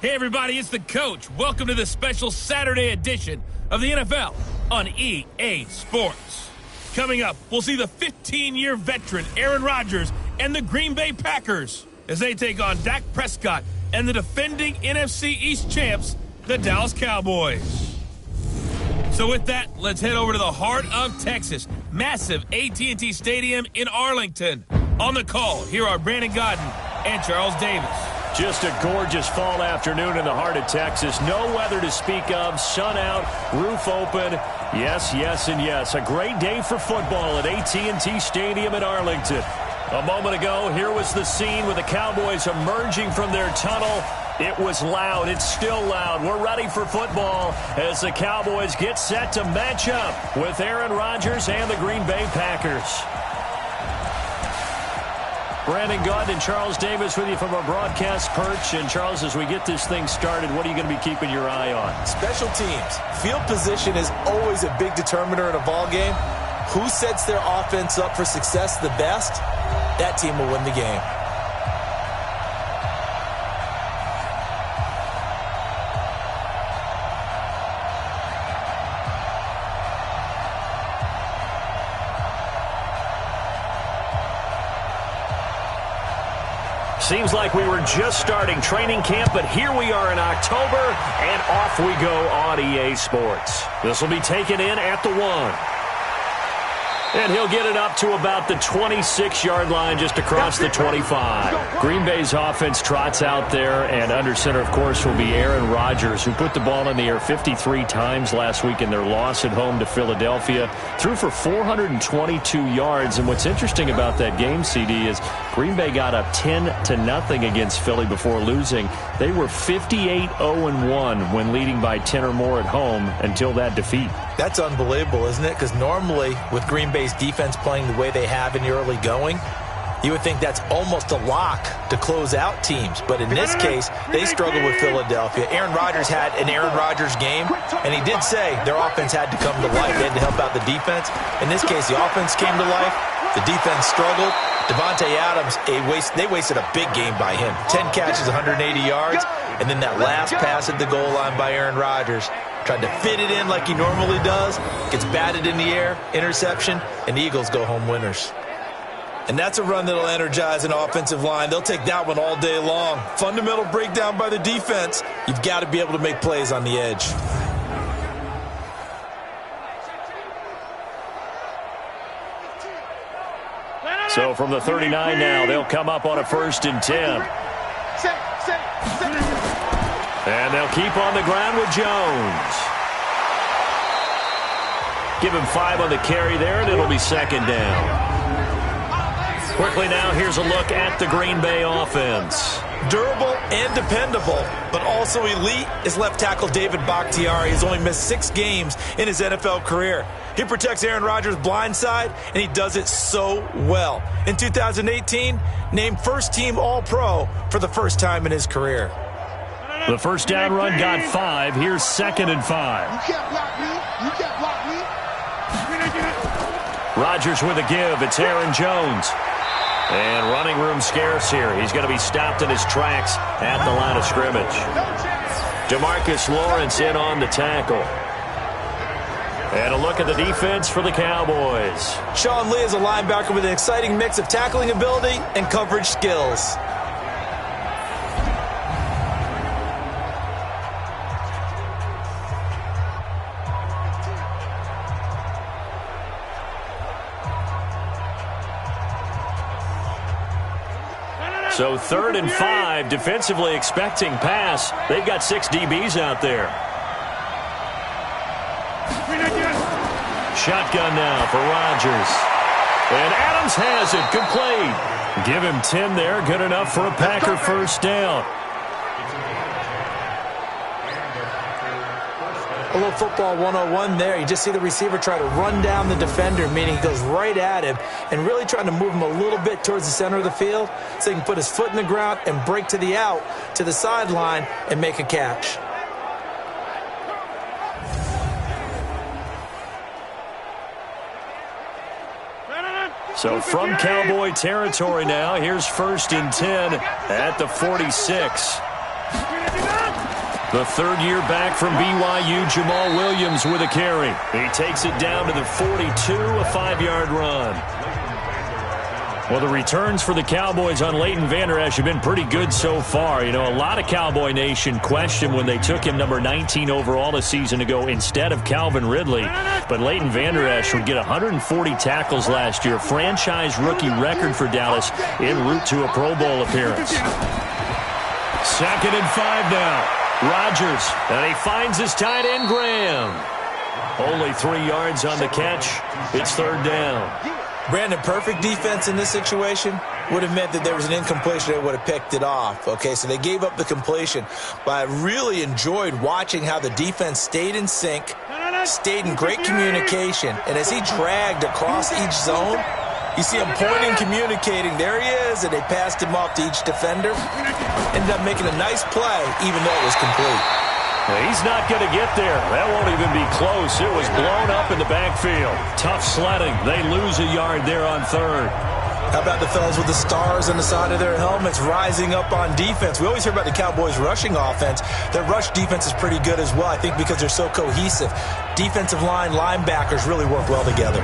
Hey everybody, it's the coach. Welcome to this special Saturday edition of the NFL on EA Sports. Coming up, we'll see the 15-year veteran Aaron Rodgers and the Green Bay Packers as they take on Dak Prescott and the defending NFC East champs, the Dallas Cowboys. So with that, let's head over to the heart of Texas, massive AT&T Stadium in Arlington. On the call, here are Brandon Godden and Charles Davis. Just a gorgeous fall afternoon in the heart of Texas. No weather to speak of. Sun out, roof open. Yes, yes, and yes. A great day for football at AT&T Stadium in Arlington. A moment ago, here was the scene with the Cowboys emerging from their tunnel. It was loud. It's still loud. We're ready for football as the Cowboys get set to match up with Aaron Rodgers and the Green Bay Packers. Brandon Godden and Charles Davis with you from our broadcast perch. And, Charles, as we get this thing started, what are you going to be keeping your eye on? Special teams. Field position is always a big determiner in a ball game. Who sets their offense up for success the best, that team will win the game. Seems like we were just starting training camp, but here we are in October, and off we go on EA Sports. This will be taken in at the 1. And he'll get it up to about the 26-yard line, just across the 25. Green Bay's offense trots out there, and under center, of course, will be Aaron Rodgers, who put the ball in the air 53 times last week in their loss at home to Philadelphia. Threw for 422 yards, and what's interesting about that game, CD, is Green Bay got up 10-0 against Philly before losing. They were 58-0-1 when leading by 10 or more at home until that defeat. That's unbelievable, isn't it? Because normally, with Green Bay's defense playing the way they have in the early going, you would think that's almost a lock to close out teams. But in this case, they struggled with Philadelphia. Aaron Rodgers had an Aaron Rodgers game, and he did say their offense had to come to life. They had to help out the defense. In this case, the offense came to life. The defense struggled. Devontae Adams, they wasted a big game by him. 10 catches, 180 yards, and then that last pass at the goal line by Aaron Rodgers. Tried to fit it in like he normally does, gets batted in the air, interception, and the Eagles go home winners. And that's a run that'll energize an offensive line. They'll take that one all day long. Fundamental breakdown by the defense. You've got to be able to make plays on the edge. So from the 39 now, they'll come up on a 1st and 10. And they'll keep on the ground with Jones. Give him 5 on the carry there, and it'll be 2nd down. Quickly now, here's a look at the Green Bay offense. Durable and dependable, but also elite is left tackle David Bakhtiari. He's only missed 6 games in his NFL career. He protects Aaron Rodgers' blind side, and he does it so well. In 2018, named first-team All-Pro for the first time in his career. The first down run got 5. Here's 2nd and 5. You can't block me. You can't block me. Rodgers with a give. It's Aaron Jones. And running room scarce here. He's going to be stopped in his tracks at the line of scrimmage. DeMarcus Lawrence in on the tackle. And a look at the defense for the Cowboys. Sean Lee is a linebacker with an exciting mix of tackling ability and coverage skills. So 3rd and 5, defensively expecting pass. They've got 6 DBs out there. Shotgun now for Rodgers. And Adams has it, complete. Give him 10 there, good enough for a Packer first down. A little football 101 there. You just see the receiver try to run down the defender, meaning he goes right at him and really trying to move him a little bit towards the center of the field so he can put his foot in the ground and break to the out, to the sideline, and make a catch. So from Cowboy territory now, here's 1st and 10 at the 46. The third-year back from BYU, Jamal Williams with a carry. He takes it down to the 42, a 5-yard run. Well, the returns for the Cowboys on Leighton Vander Esch have been pretty good so far. You know, a lot of Cowboy Nation questioned when they took him number 19 overall a season ago instead of Calvin Ridley. But Leighton Vander Esch would get 140 tackles last year, franchise rookie record for Dallas, en route to a Pro Bowl appearance. 2nd and 5 now. Rodgers, and he finds his tight end, Graham. Only 3 yards on the catch. It's 3rd down. Brandon, perfect defense in this situation would have meant that there was an incompletion that would have picked it off. Okay, so they gave up the completion. But I really enjoyed watching how the defense stayed in sync, stayed in great communication. And as he dragged across each zone, you see him pointing, communicating. There he is, and they passed him off to each defender. Ended up making a nice play, even though it was complete. He's not going to get there. That won't even be close. It was blown up in the backfield. Tough sledding. They lose a yard there on 3rd. How about the fellas with the stars on the side of their helmets rising up on defense? We always hear about the Cowboys' rushing offense. Their rush defense is pretty good as well, I think, because they're so cohesive. Defensive line, linebackers really work well together.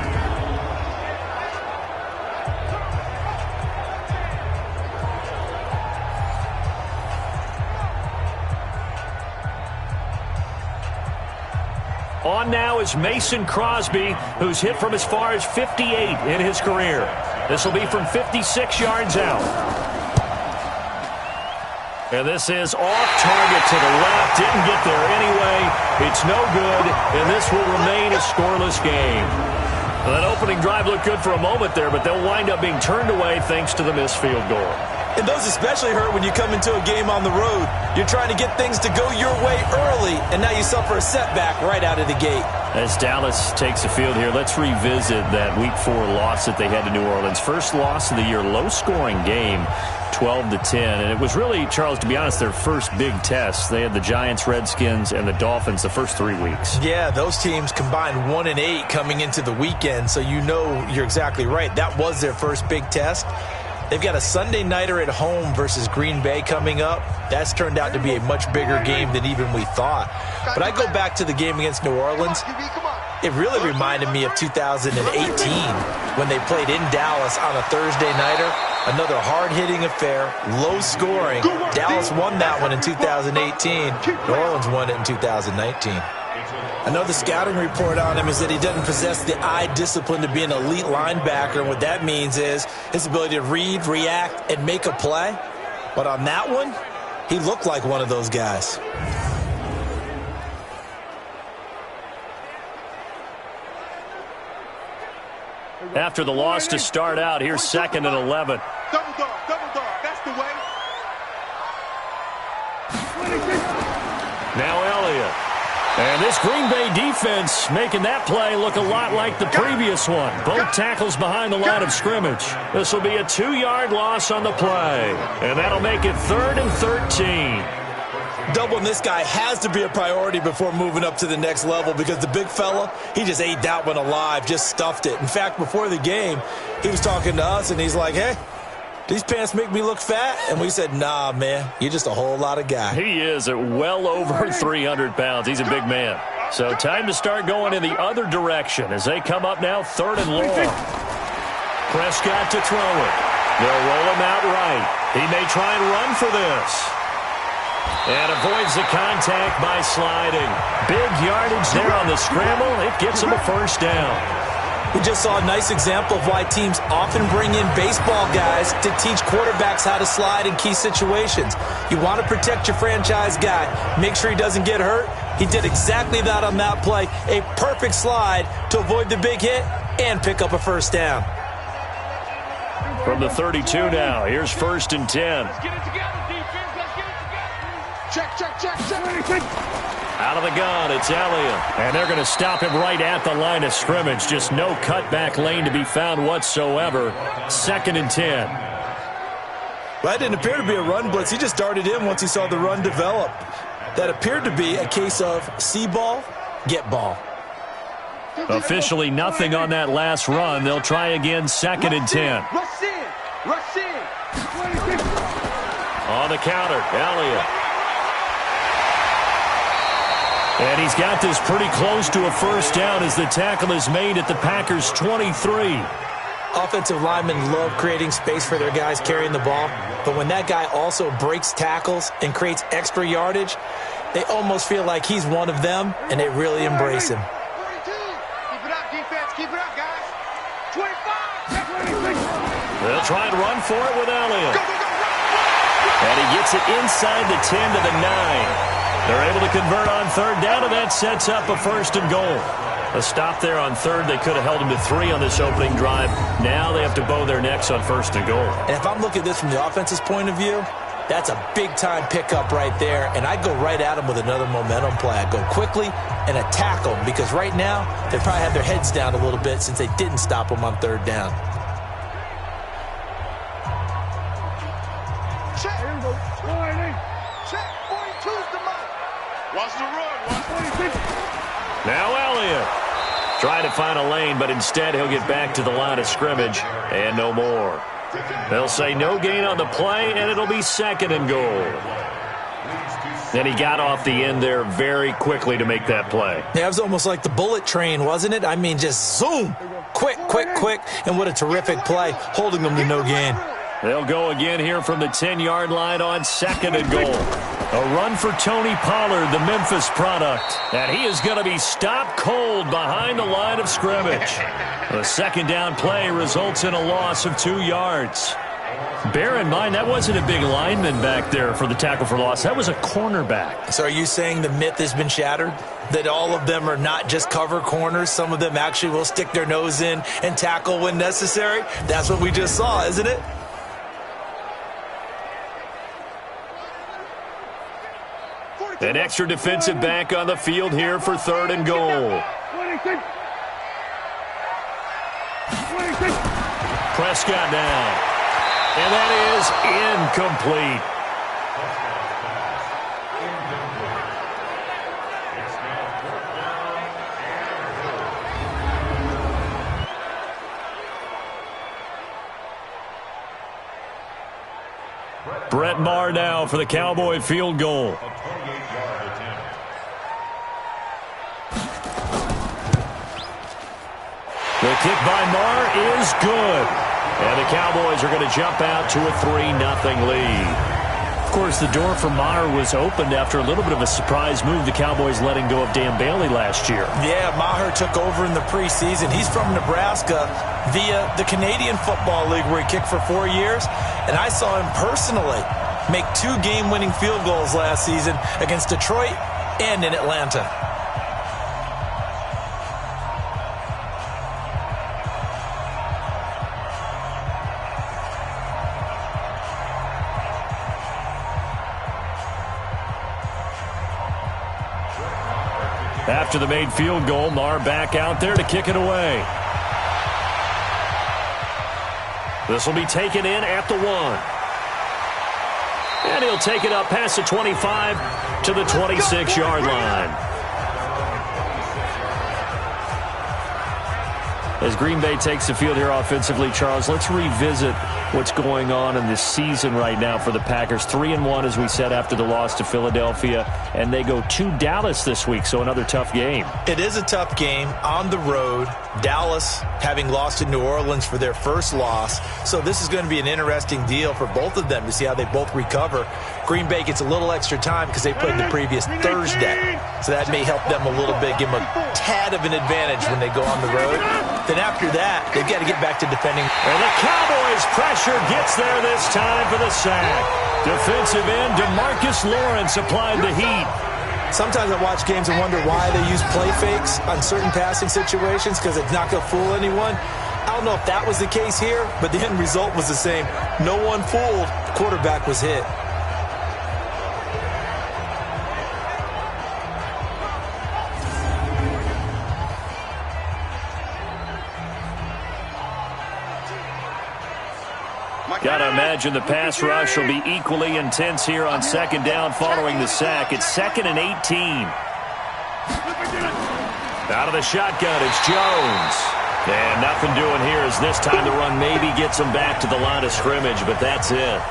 On now is Mason Crosby, who's hit from as far as 58 in his career. This will be from 56 yards out. And this is off target to the left. Didn't get there anyway. It's no good, and this will remain a scoreless game. Well, that opening drive looked good for a moment there, but they'll wind up being turned away thanks to the missed field goal. And those especially hurt when you come into a game on the road. You're trying to get things to go your way early, and now you suffer a setback right out of the gate. As Dallas takes the field here, let's revisit that Week 4 loss that they had to New Orleans. First loss of the year, low-scoring game, 12-10. And it was really, Charles, to be honest, their first big test. They had the Giants, Redskins, and the Dolphins the first 3 weeks. Yeah, those teams combined 1-8 coming into the weekend, so you know you're exactly right. That was their first big test. They've got a Sunday nighter at home versus Green Bay coming up. That's turned out to be a much bigger game than even we thought. But I go back to the game against New Orleans. It really reminded me of 2018 when they played in Dallas on a Thursday nighter. Another hard-hitting affair, low-scoring. Dallas won that one in 2018. New Orleans won it in 2019. Another scouting report on him is that he doesn't possess the eye discipline to be an elite linebacker. And what that means is his ability to read, react, and make a play. But on that one, he looked like one of those guys. After the loss to start out, here's 2nd and 11. Double dog, that's the way. Now Elliott. And this Green Bay defense making that play look a lot like the previous one. Both tackles behind the line of scrimmage. This will be a 2-yard loss on the play. And that'll make it 3rd and 13. Doubling this guy has to be a priority before moving up to the next level because the big fella, he just ate that one alive, just stuffed it. In fact, before the game, he was talking to us, and he's like, hey, these pants make me look fat? And we said, nah, man, you're just a whole lot of guy. He is at well over 300 pounds. He's a big man. So time to start going in the other direction as they come up now 3rd and long. Prescott to throw it. They'll roll him out right. He may try and run for this. And avoids the contact by sliding. Big yardage there on the scramble. It gets him a 1st down. We just saw a nice example of why teams often bring in baseball guys to teach quarterbacks how to slide in key situations. You want to protect your franchise guy. Make sure he doesn't get hurt. He did exactly that on that play. A perfect slide to avoid the big hit and pick up a 1st down. From the 32 now, here's 1st and 10. Let's get it together, defense. Let's get it together. Check. Out of the gun, it's Elliott. And they're going to stop him right at the line of scrimmage. Just no cutback lane to be found whatsoever. 2nd and 10. Well, that didn't appear to be a run blitz. He just darted in once he saw the run develop. That appeared to be a case of see ball, get ball. Officially nothing on that last run. They'll try again, 2nd and 10. Rush in. On the counter, Elliott. And he's got this pretty close to a first down as the tackle is made at the Packers' 23. Offensive linemen love creating space for their guys carrying the ball, but when that guy also breaks tackles and creates extra yardage, they almost feel like he's one of them, and they really embrace him. 42. Keep it up, defense. Keep it up, guys. 25. They'll try and run for it with Elliott. Go, go, go, run. And he gets it inside the 10 to the 9. They're able to convert on third down, and that sets up a first and goal. A stop there on third. They could have held him to 3 on this opening drive. Now they have to bow their necks on first and goal. And if I'm looking at this from the offense's point of view, that's a big-time pickup right there, and I'd go right at him with another momentum play. I'd go quickly and attack them because right now they probably have their heads down a little bit since they didn't stop them on third down. Check. Here we go. Check. 42's the mark. Watch the run. Watch 46. Now Elliott trying to find a lane, but instead he'll get back to the line of scrimmage and no more. They'll say no gain on the play, and it'll be second and goal. And he got off the end there very quickly to make that play. Yeah, it was almost like the bullet train, wasn't it? I mean, just zoom. Quick, quick, quick. And what a terrific play, holding them to no gain. They'll go again here from the 10-yard line on second and goal. A run for Tony Pollard, the Memphis product. And he is going to be stopped cold behind the line of scrimmage. The second down play results in a loss of 2 yards. Bear in mind, that wasn't a big lineman back there for the tackle for loss. That was a cornerback. So are you saying the myth has been shattered? That all of them are not just cover corners? Some of them actually will stick their nose in and tackle when necessary? That's what we just saw, isn't it? An extra defensive back on the field here for third and goal. 26. Prescott down. And that is incomplete. Brett Maher now for the Cowboy field goal. The kick by Maher is good. And the Cowboys are going to jump out to a 3-0 lead. Of course, the door for Maher was opened after a little bit of a surprise move. The Cowboys letting go of Dan Bailey last year. Yeah, Maher took over in the preseason. He's from Nebraska via the Canadian Football League where he kicked for 4 years. And I saw him personally make 2 game-winning field goals last season against Detroit and in Atlanta. After the made field goal, Maher back out there to kick it away. This will be taken in at the 1. And he'll take it up past the 25 to the 26-yard line. As Green Bay takes the field here offensively, Charles, let's revisit what's going on in this season right now for the Packers. 3-1, as we said, after the loss to Philadelphia, and they go to Dallas this week, so another tough game. It is a tough game on the road. Dallas having lost to New Orleans for their first loss, so this is going to be an interesting deal for both of them to see how they both recover. Green Bay gets a little extra time because they played the previous Thursday, so that may help them a little bit, give them a tad of an advantage when they go on the road. Then after that, they've got to get back to defending. And the Cowboys' pressure gets there this time for the sack. Defensive end DeMarcus Lawrence applied the heat. Sometimes I watch games and wonder why they use play fakes on certain passing situations because it's not going to fool anyone. I don't know if that was the case here, but the end result was the same. No one fooled. The quarterback was hit. Got to imagine the pass rush will be equally intense here on second down following the sack. It's 2nd and 18. Out of the shotgun, it's Jones. And nothing doing here as this time the run maybe gets him back to the line of scrimmage, but that's it.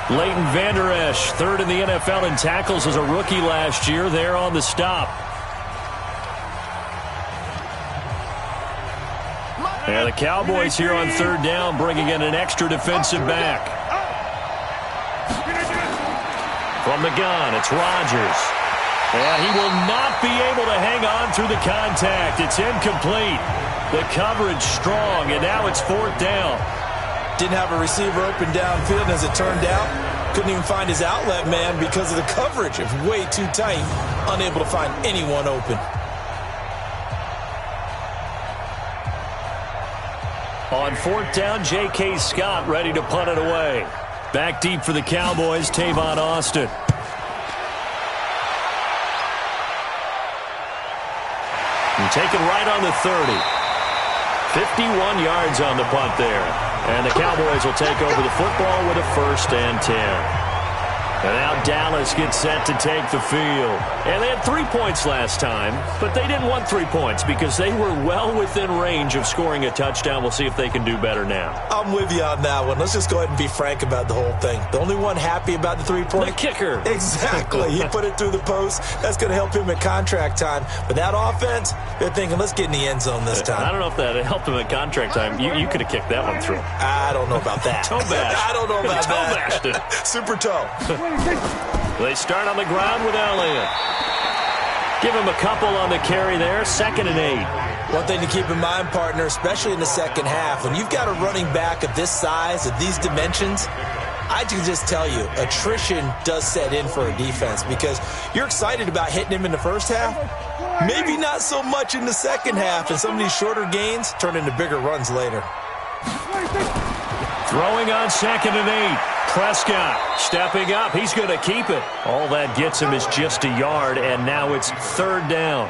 Leighton Vander Esch, third in the NFL in tackles as a rookie last year, there on the stop. And the Cowboys here on third down, bringing in an extra defensive back. From the gun, it's Rodgers. And he will not be able to hang on through the contact. It's incomplete. The coverage strong, and now it's fourth down. Didn't have a receiver open downfield, and as it turned out, couldn't even find his outlet man because of the coverage. It was way too tight, unable to find anyone open. On fourth down, J.K. Scott ready to punt it away. Back deep for the Cowboys, Tavon Austin. And taken right on the 30. 51 yards on the punt there. And the Cowboys will take over the football with a 1st and 10. And now Dallas gets set to take the field. And they had 3 points last time, but they didn't want 3 points because they were well within range of scoring a touchdown. We'll see if they can do better now. I'm with you on that one. Let's just go ahead and be frank about the whole thing. The only one happy about the 3-point? The kicker. Exactly. He put it through the post. That's going to help him at contract time. But that offense, they're thinking, let's get in the end zone this time. I don't know if that helped him at contract time. You could have kicked that one through. I don't know about that. Toe bash. I don't know about toe that. Bashed it. Super toe. They start on the ground with Elliott. Give him a couple on the carry there. 2nd and 8. One thing to keep in mind, partner, especially in the second half, when you've got a running back of this size, of these dimensions, I can just tell you, attrition does set in for a defense because you're excited about hitting him in the first half. Maybe not so much in the second half, and some of these shorter gains turn into bigger runs later. Throwing on 2nd and 8. Prescott stepping up. He's going to keep it. All that gets him is just a yard, and now it's 3rd down.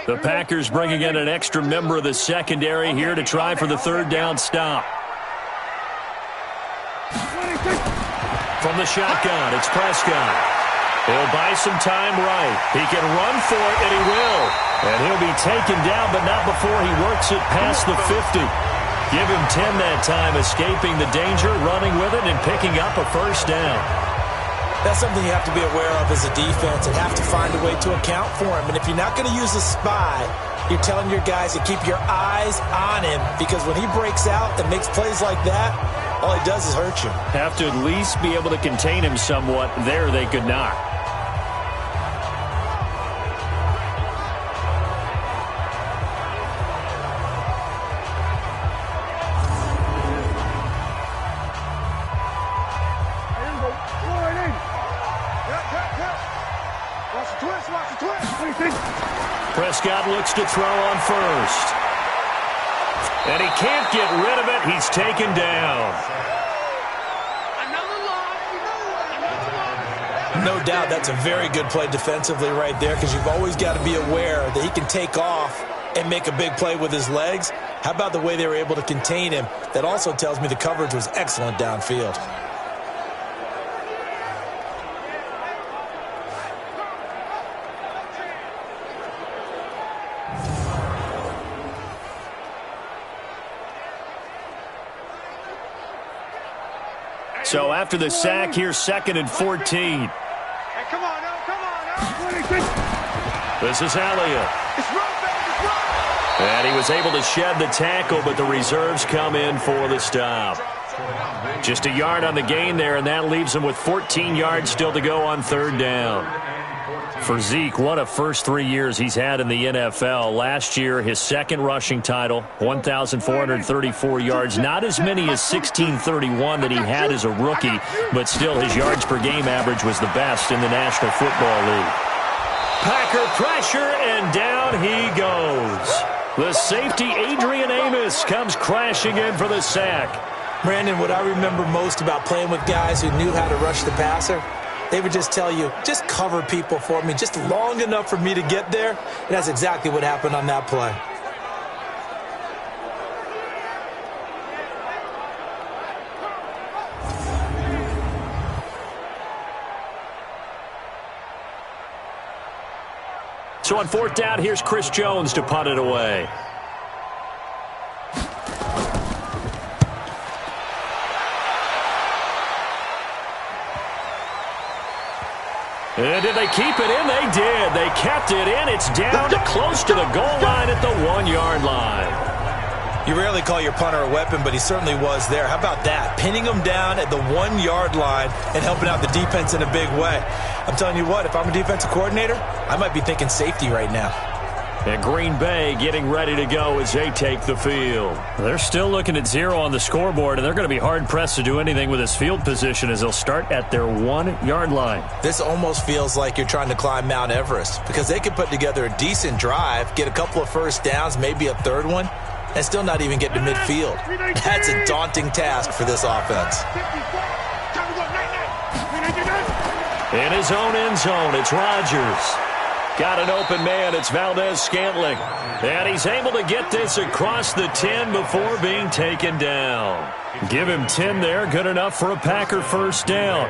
The Packers bringing in an extra member of the secondary here to try for the 3rd down stop. From the shotgun, it's Prescott. He'll buy some time right. He can run for it, and he will. And he'll be taken down, but not before he works it past the 50. Give him 10 that time, escaping the danger, running with it, and picking up a 1st down. That's something you have to be aware of as a defense and have to find a way to account for him. And if you're not going to use a spy, you're telling your guys to keep your eyes on him because when he breaks out and makes plays like that, all he does is hurt you. Have to at least be able to contain him somewhat. There they could not. Prescott looks to throw on 1st. And he can't get rid of it. He's taken down. No doubt that's a very good play defensively right there because you've always got to be aware that he can take off and make a big play with his legs. How about the way they were able to contain him? That also tells me the coverage was excellent downfield. So after the sack, here's 2nd and 14. Hey, come on now. This is Elliott. And he was able to shed the tackle, but the reserves come in for the stop. Just a yard on the gain there, and that leaves him with 14 yards still to go on 3rd down. For Zeke, what a first 3 years he's had in the NFL. Last year, his 2nd rushing title, 1,434 yards. Not as many as 1,631 that he had as a rookie, but still his yards per game average was the best in the National Football League. Packer pressure, and down he goes. The safety, Adrian Amos, comes crashing in for the sack. Brandon, what I remember most about playing with guys who knew how to rush the passer, they would just tell you, just cover people for me, just long enough for me to get there. And that's exactly what happened on that play. So on 4th down, here's Chris Jones to punt it away. And did they keep it in? They did. They kept it in. It's down to close to the goal line at the 1-yard line. You rarely call your punter a weapon, but he certainly was there. How about that? Pinning him down at the 1-yard line and helping out the defense in a big way. I'm telling you what, if I'm a defensive coordinator, I might be thinking safety right now. And Green Bay getting ready to go as they take the field. They're still looking at 0 on the scoreboard, and they're going to be hard-pressed to do anything with this field position as they'll start at their 1-yard line. This almost feels like you're trying to climb Mount Everest because they could put together a decent drive, get a couple of first downs, maybe a third one, and still not even get to midfield. That's a daunting task for this offense. In his own end zone, it's Rodgers. Got an open man, it's Valdez-Scantling. And he's able to get this across the 10 before being taken down. Give him 10 there, good enough for a Packer first down.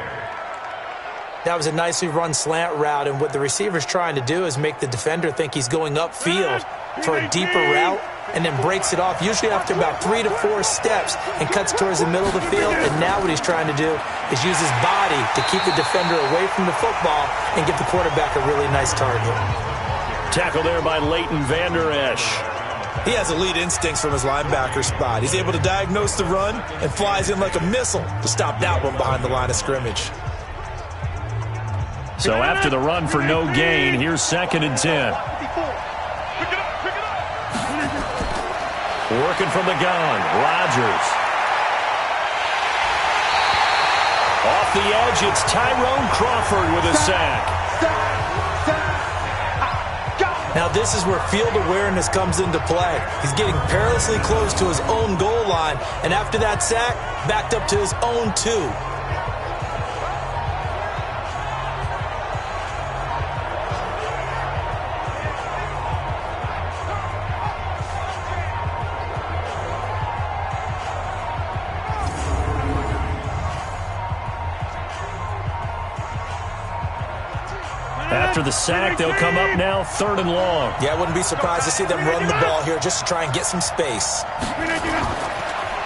That was a nicely run slant route, and what the receiver's trying to do is make the defender think he's going upfield for a deeper route, and then breaks it off, usually after about 3 to 4 steps, and cuts towards the middle of the field. And now what he's trying to do is use his body to keep the defender away from the football and give the quarterback a really nice target. Tackle there by Leighton Vander Esch. He has elite instincts from his linebacker spot. He's able to diagnose the run and flies in like a missile to stop that one behind the line of scrimmage. So after the run for no gain, here's 2nd and 10. Working from the gun, Rodgers. Off the edge, it's Tyrone Crawford with a sack. Now this is where field awareness comes into play. He's getting perilously close to his own goal line, and after that sack, backed up to his own 2. After the sack, they'll come up now 3rd and long. Yeah, I wouldn't be surprised to see them run the ball here just to try and get some space.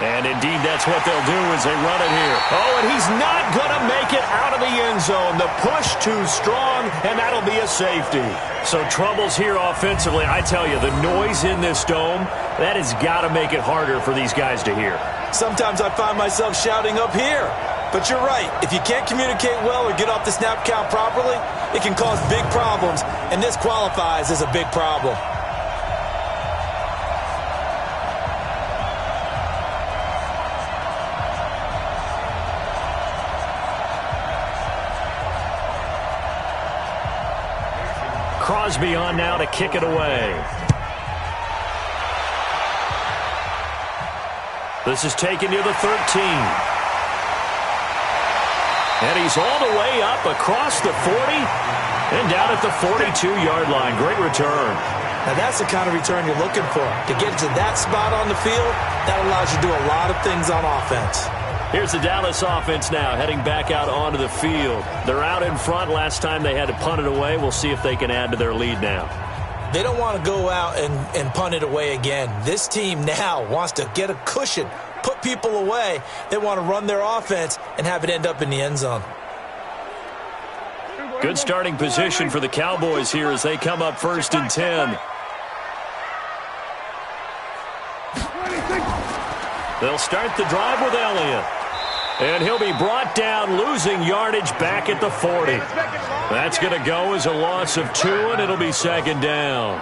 And indeed, that's what they'll do as they run it here. Oh, and he's not going to make it out of the end zone. The push too strong, and that'll be a safety. So troubles here offensively. I tell you, the noise in this dome, that has got to make it harder for these guys to hear. Sometimes I find myself shouting up here. But you're right. If you can't communicate well or get off the snap count properly, it can cause big problems, and this qualifies as a big problem. Crosby on now to kick it away. This is taken near the 13. And he's all the way up across the 40 and down at the 42-yard line. Great return. Now that's the kind of return you're looking for. To get to that spot on the field, that allows you to do a lot of things on offense. Here's the Dallas offense now heading back out onto the field. They're out in front. Last time they had to punt it away. We'll see if they can add to their lead now. They don't want to go out and punt it away again. This team now wants to get a cushion, put people away. They want to run their offense and have it end up in the end zone. Good starting position for the Cowboys here as they come up 1st and 10. They'll start the drive with Elliott. And he'll be brought down, losing yardage back at the 40. That's going to go as a loss of 2, and it'll be 2nd down.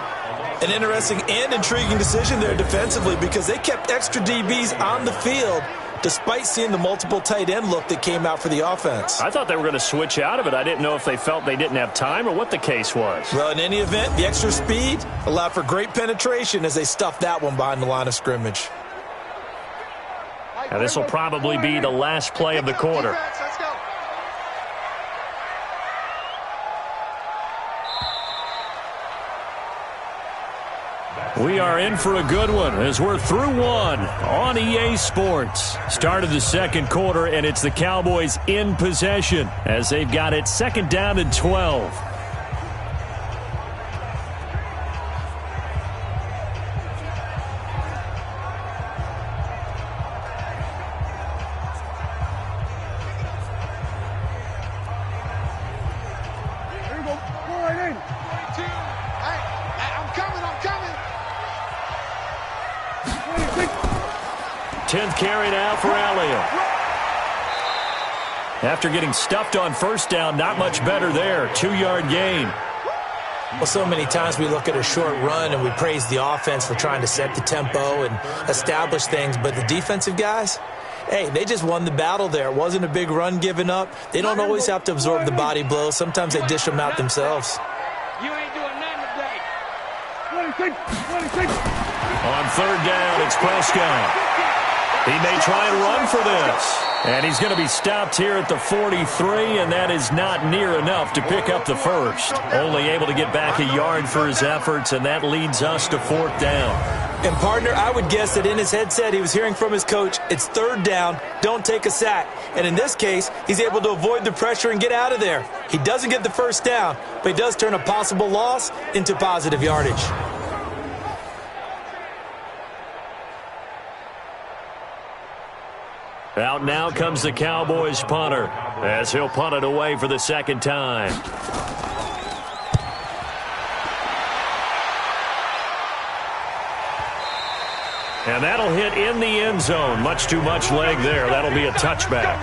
An interesting and intriguing decision there defensively because they kept extra DBs on the field despite seeing the multiple tight end look that came out for the offense. I thought they were going to switch out of it. I didn't know if they felt they didn't have time or what the case was. Well, in any event, the extra speed allowed for great penetration as they stuffed that one behind the line of scrimmage. Now, this will probably be the last play of the quarter. We are in for a good one as we're through one on EA Sports. Start of the 2nd quarter, and it's the Cowboys in possession as they've got it 2nd down and 12. 10th carry now for Elliott. After getting stuffed on first down, not much better there. 2-yard gain. Well, so many times we look at a short run and we praise the offense for trying to set the tempo and establish things, but the defensive guys, hey, they just won the battle there. It wasn't a big run given up. They don't always have to absorb the body blows. Sometimes they dish them out themselves. You ain't doing nothing today. 26. On 3rd down, it's Prescott. He may try and run for this. And he's going to be stopped here at the 43, and that is not near enough to pick up the first. Only able to get back a yard for his efforts, and that leads us to 4th down. And, partner, I would guess that in his headset he was hearing from his coach, it's 3rd down, don't take a sack. And in this case, he's able to avoid the pressure and get out of there. He doesn't get the first down, but he does turn a possible loss into positive yardage. Out now comes the Cowboys punter as he'll punt it away for the 2nd time. And that'll hit in the end zone. Much too much leg there. That'll be a touchback.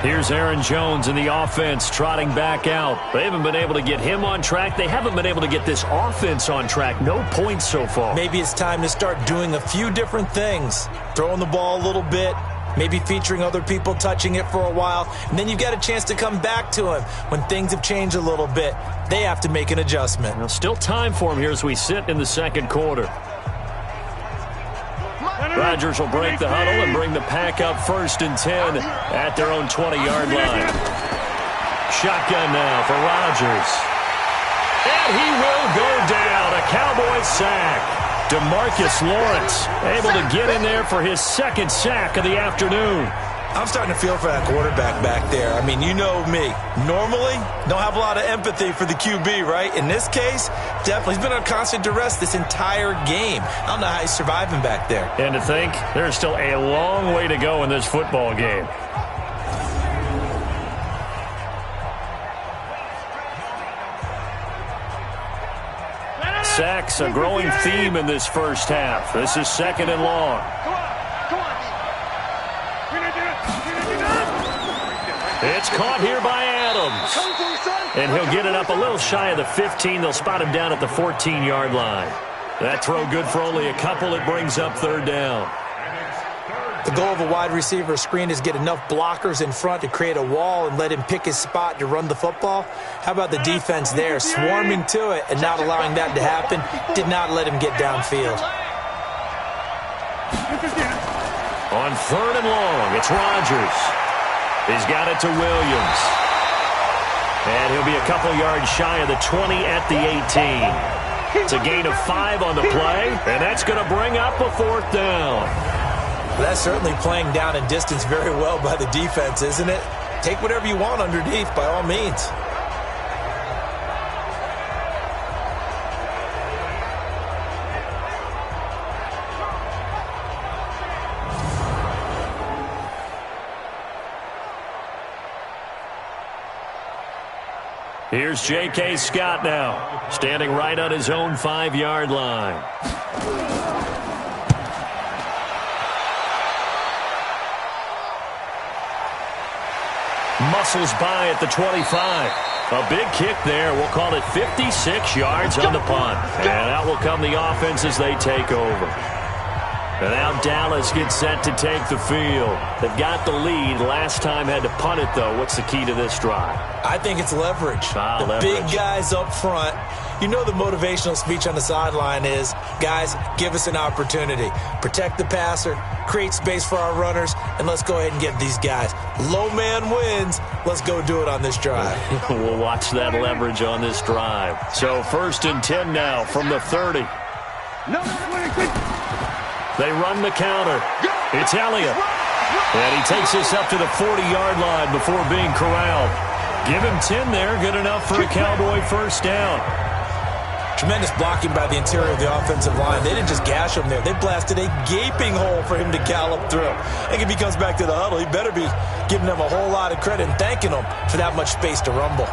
Here's Aaron Jones in the offense trotting back out. They haven't been able to get him on track. They haven't been able to get this offense on track. No points so far. Maybe it's time to start doing a few different things. Throwing the ball a little bit. Maybe featuring other people touching it for a while. And then you've got a chance to come back to him when things have changed a little bit. They have to make an adjustment. Well, still time for him here as we sit in the 2nd quarter. Rodgers will break the huddle and bring the pack up 1st and 10 at their own 20-yard line. Shotgun now for Rodgers. And he will go down. A Cowboys sack. DeMarcus Lawrence able to get in there for his 2nd sack of the afternoon. I'm starting to feel for that quarterback back there. I mean, you know me. Normally, don't have a lot of empathy for the QB, right? In this case, definitely. He's been on constant duress this entire game. I don't know how he's surviving back there. And to think, there's still a long way to go in this football game. Sacks, a growing theme in this first half. This is 2nd and long. It's caught here by Adams. And he'll get it up a little shy of the 15. They'll spot him down at the 14-yard line. That throw good for only a couple. It brings up 3rd down. The goal of a wide receiver screen is get enough blockers in front to create a wall and let him pick his spot to run the football. How about the defense there, swarming to it and not allowing that to happen? Did not let him get downfield. On 3rd and long, it's Rodgers. He's got it to Williams. And he'll be a couple yards shy of the 20 at the 18. It's a gain of 5 on the play, and that's going to bring up a 4th down. Well, that's certainly playing down in distance very well by the defense, isn't it? Take whatever you want underneath, by all means. Here's J.K. Scott now, standing right on his own 5-yard line. Muscles by at the 25. A big kick there. We'll call it 56 yards on the punt. And out will come the offense as they take over. And now Dallas gets set to take the field. They've got the lead. Last time had to punt it, though. What's the key to this drive? I think it's leverage. Big guys up front. You know the motivational speech on the sideline is, guys, give us an opportunity. Protect the passer, create space for our runners, and let's go ahead and get these guys. Low man wins. Let's go do it on this drive. We'll watch that leverage on this drive. So 1st and 10 now from the 30. They run the counter. It's Elliott. And he takes this up to the 40-yard line before being corralled. Give him 10 there. Good enough for a Cowboy 1st down. Tremendous blocking by the interior of the offensive line. They didn't just gash him there. They blasted a gaping hole for him to gallop through. I think if he comes back to the huddle, he better be giving them a whole lot of credit and thanking them for that much space to rumble.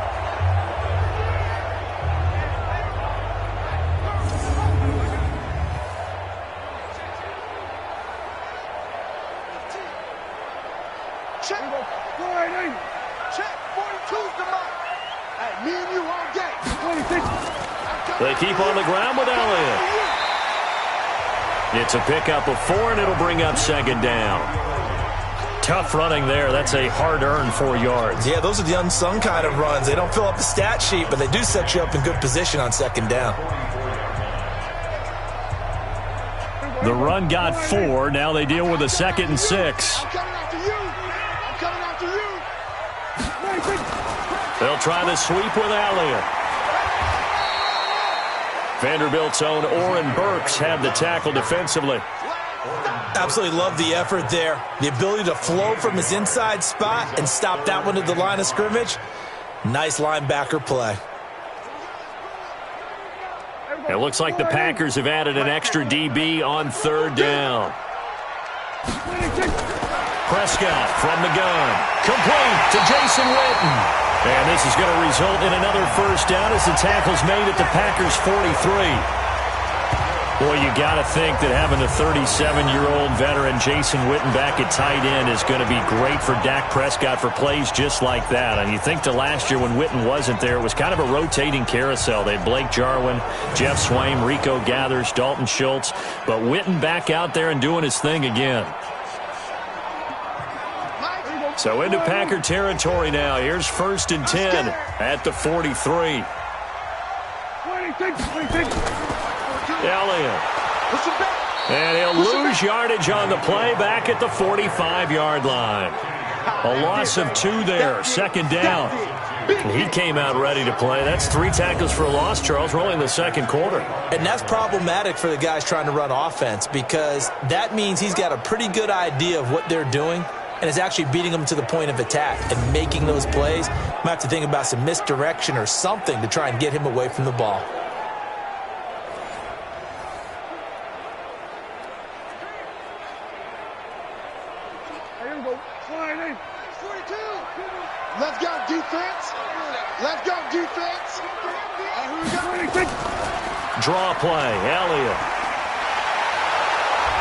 They keep on the ground with Elliott. It's a pickup of 4, and it'll bring up second down. Tough running there. That's a hard-earned 4 yards. Yeah, those are the unsung kind of runs. They don't fill up the stat sheet, but they do set you up in good position on second down. The run got 4. Now they deal with a 2nd and 6. I'm coming after you. I'm coming after you. They'll try the sweep with Elliott. Vanderbilt's own Oren Burks had the tackle defensively. Absolutely love the effort there. The ability to flow from his inside spot and stop that one at the line of scrimmage. Nice linebacker play. It looks like the Packers have added an extra DB on 3rd down. Prescott from the gun. Complete to Jason Witten. And this is going to result in another first down as the tackle's made at the Packers' 43. Boy, you got to think that having the 37-year-old veteran Jason Witten back at tight end is going to be great for Dak Prescott for plays just like that. And you think to last year when Witten wasn't there, it was kind of a rotating carousel. They had Blake Jarwin, Jeff Swaim, Rico Gathers, Dalton Schultz. But Witten back out there and doing his thing again. So into Packer territory now. Here's 1st and 10 at the 43. Elliott. And he'll lose yardage on the play back at the 45-yard line. A loss of 2 there, 2nd down. He came out ready to play. That's 3 tackles for a loss, Charles, rolling the 2nd quarter. And that's problematic for the guys trying to run offense because that means he's got a pretty good idea of what they're doing and is actually beating them to the point of attack and making those plays. Might have to think about some misdirection or something to try and get him away from the ball. Let's go, defense. Let's go, defense. Draw play, Elliott.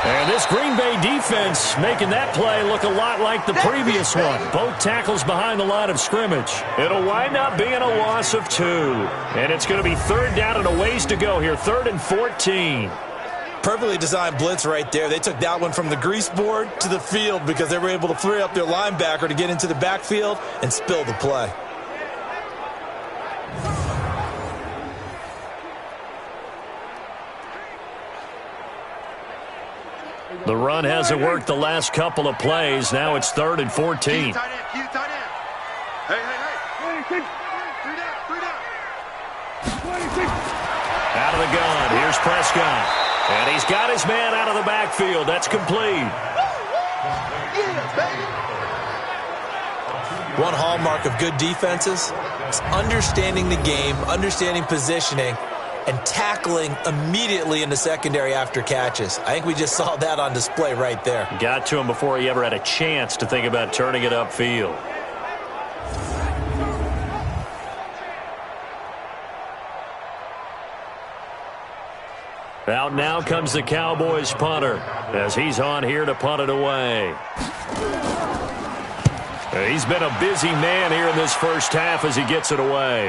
And this Green Bay defense making that play look a lot like the previous one. Both tackles behind the line of scrimmage. It'll wind up being a loss of 2. And it's going to be 3rd down and a ways to go here. 3rd and 14. Perfectly designed blitz right there. They took that one from the grease board to the field because they were able to free up their linebacker to get into the backfield and spill the play. The run hasn't worked the last couple of plays. Now it's 3rd and 14. Hey, hey. 3 down. Out of the gun. Here's Prescott. And he's got his man out of the backfield. That's complete. One hallmark of good defenses is understanding the game, understanding positioning, and tackling immediately in the secondary after catches. I think we just saw that on display right there. Got to him before he ever had a chance to think about turning it upfield. Out now comes the Cowboys punter as he's on here to punt it away. He's been a busy man here in this first half as he gets it away.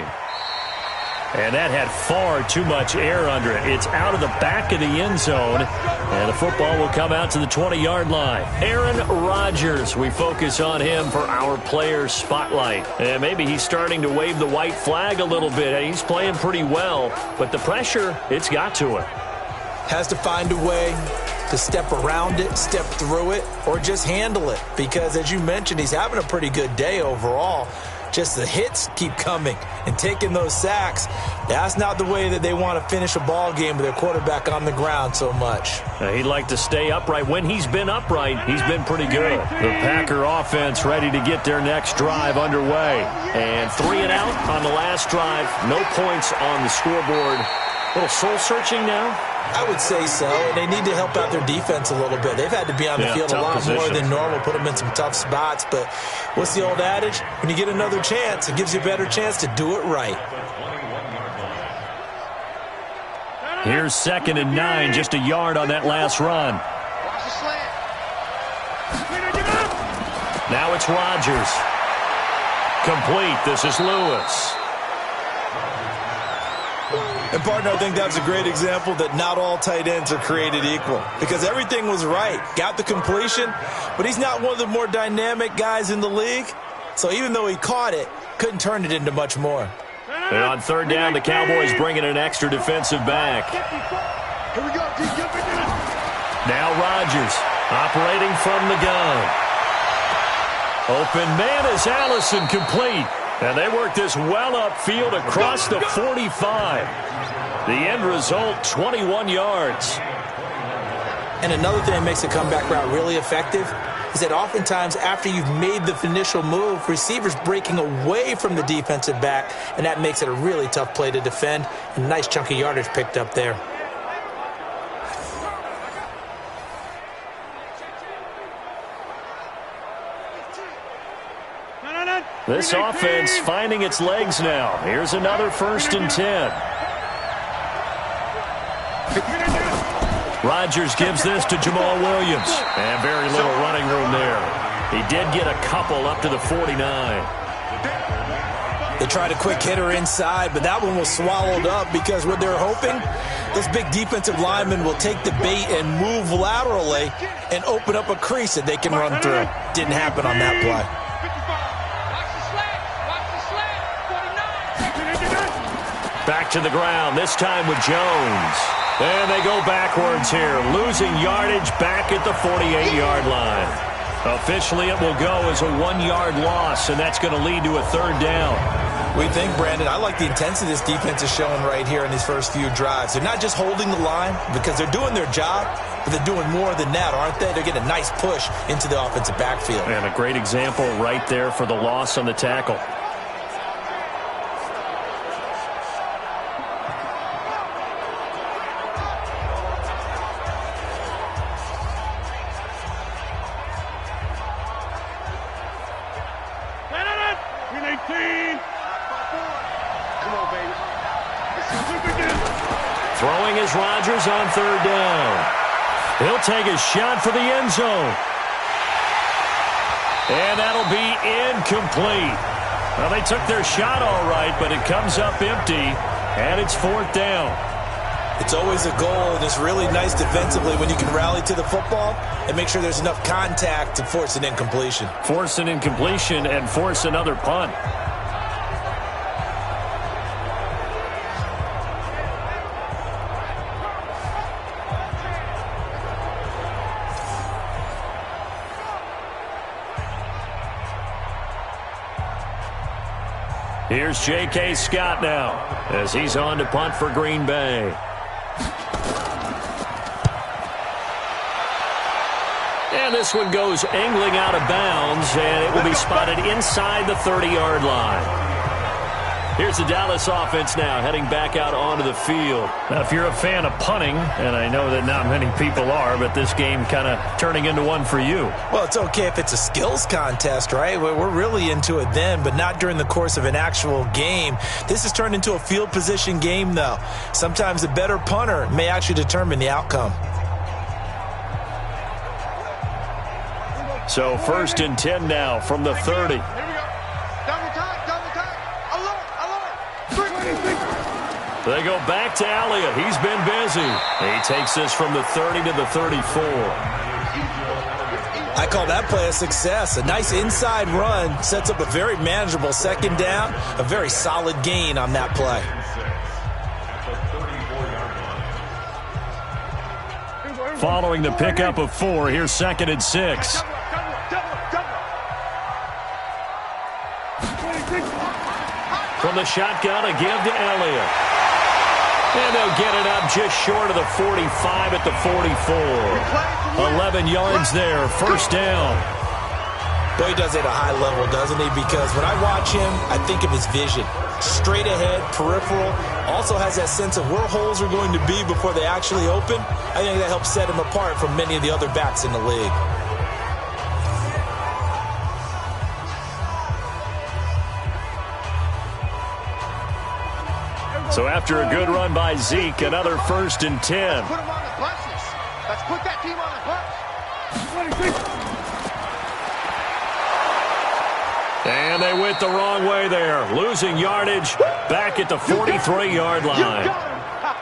And that had far too much air under it. It's out of the back of the end zone, and the football will come out to the 20-yard line. Aaron Rodgers, we focus on him for our player spotlight. And maybe he's starting to wave the white flag a little bit. He's playing pretty well, but the pressure, it's got to him. Has to find a way to step around it, step through it, or just handle it. Because, as you mentioned, he's having a pretty good day overall. Just the hits keep coming and taking those sacks. That's not the way that they want to finish a ball game with their quarterback on the ground so much. He'd like to stay upright. When he's been upright, he's been pretty good. The Packer offense ready to get their next drive underway. And 3 and out on the last drive. No points on the scoreboard. A little soul-searching now? I would say so. They need to help out their defense a little bit. They've had to be on the field a lot more than normal, put them in some tough spots. But what's the old adage? When you get another chance, it gives you a better chance to do it right. Here's 2nd and 9, just a yard on that last run. Now it's Rodgers. Complete. This is Lewis. And, partner, I think that's a great example that not all tight ends are created equal because everything was right. Got the completion, but he's not one of the more dynamic guys in the league. So even though he caught it, couldn't turn it into much more. And on third down, the Cowboys bring in an extra defensive back. Here we go. Now Rodgers operating from the gun. Open man is Allison, complete. And they work this well upfield across the 45. The end result, 21 yards. And another thing that makes a comeback route really effective is that oftentimes after you've made the initial move, receivers breaking away from the defensive back, and that makes it a really tough play to defend. A nice chunk of yardage picked up there. This offense finding its legs now. Here's another 1st and 10. Rodgers gives this to Jamal Williams. And very little running room there. He did get a couple up to the 49. They tried a quick hitter inside, but that one was swallowed up because what they're hoping, this big defensive lineman will take the bait and move laterally and open up a crease that they can run through. Didn't happen on that play. Back to the ground, this time with Jones. And they go backwards here, losing yardage back at the 48-yard line. Officially, it will go as a 1-yard loss, and that's going to lead to a 3rd down. We think, Brandon, I like the intensity this defense is showing right here in these first few drives. They're not just holding the line because they're doing their job, but they're doing more than that, aren't they? They're getting a nice push into the offensive backfield. And a great example right there for the loss on the tackle. Throwing is Rodgers on 3rd down. He'll take a shot for the end zone. And that'll be incomplete. Well, they took their shot all right, but it comes up empty, and it's 4th down. It's always a goal, and it's really nice defensively when you can rally to the football and make sure there's enough contact to force an incompletion. Force an incompletion and force another punt. Here's J.K. Scott now as he's on to punt for Green Bay. And this one goes angling out of bounds, and it will be spotted inside the 30-yard line. Here's the Dallas offense now heading back out onto the field. Now, if you're a fan of punting, and I know that not many people are, but this game kind of turning into one for you. Well, it's okay if it's a skills contest, right? We're really into it then, but not during the course of an actual game. This has turned into a field position game, though. Sometimes the better punter may actually determine the outcome. So 1st and 10 now from the 30. Here we go. Double time. Alert. They go back to Elliott. He's been busy. He takes this from the 30 to the 34. I call that play a success. A nice inside run sets up a very manageable 2nd down. A very solid gain on that play. Following the pickup of 4, here's 2nd and 6. From the shotgun, a give to Elliott. And they'll get it up just short of the 45 at the 44. 11 yards there, 1st down. Boy, he does it at a high level, doesn't he? Because when I watch him, I think of his vision. Straight ahead, peripheral. Also has that sense of where holes are going to be before they actually open. I think that helps set him apart from many of the other backs in the league. So after a good run by Zeke, another 1st and 10. Put him on the buses. Let's put that team on the bus. And they went the wrong way there, losing yardage back at the 43-yard line.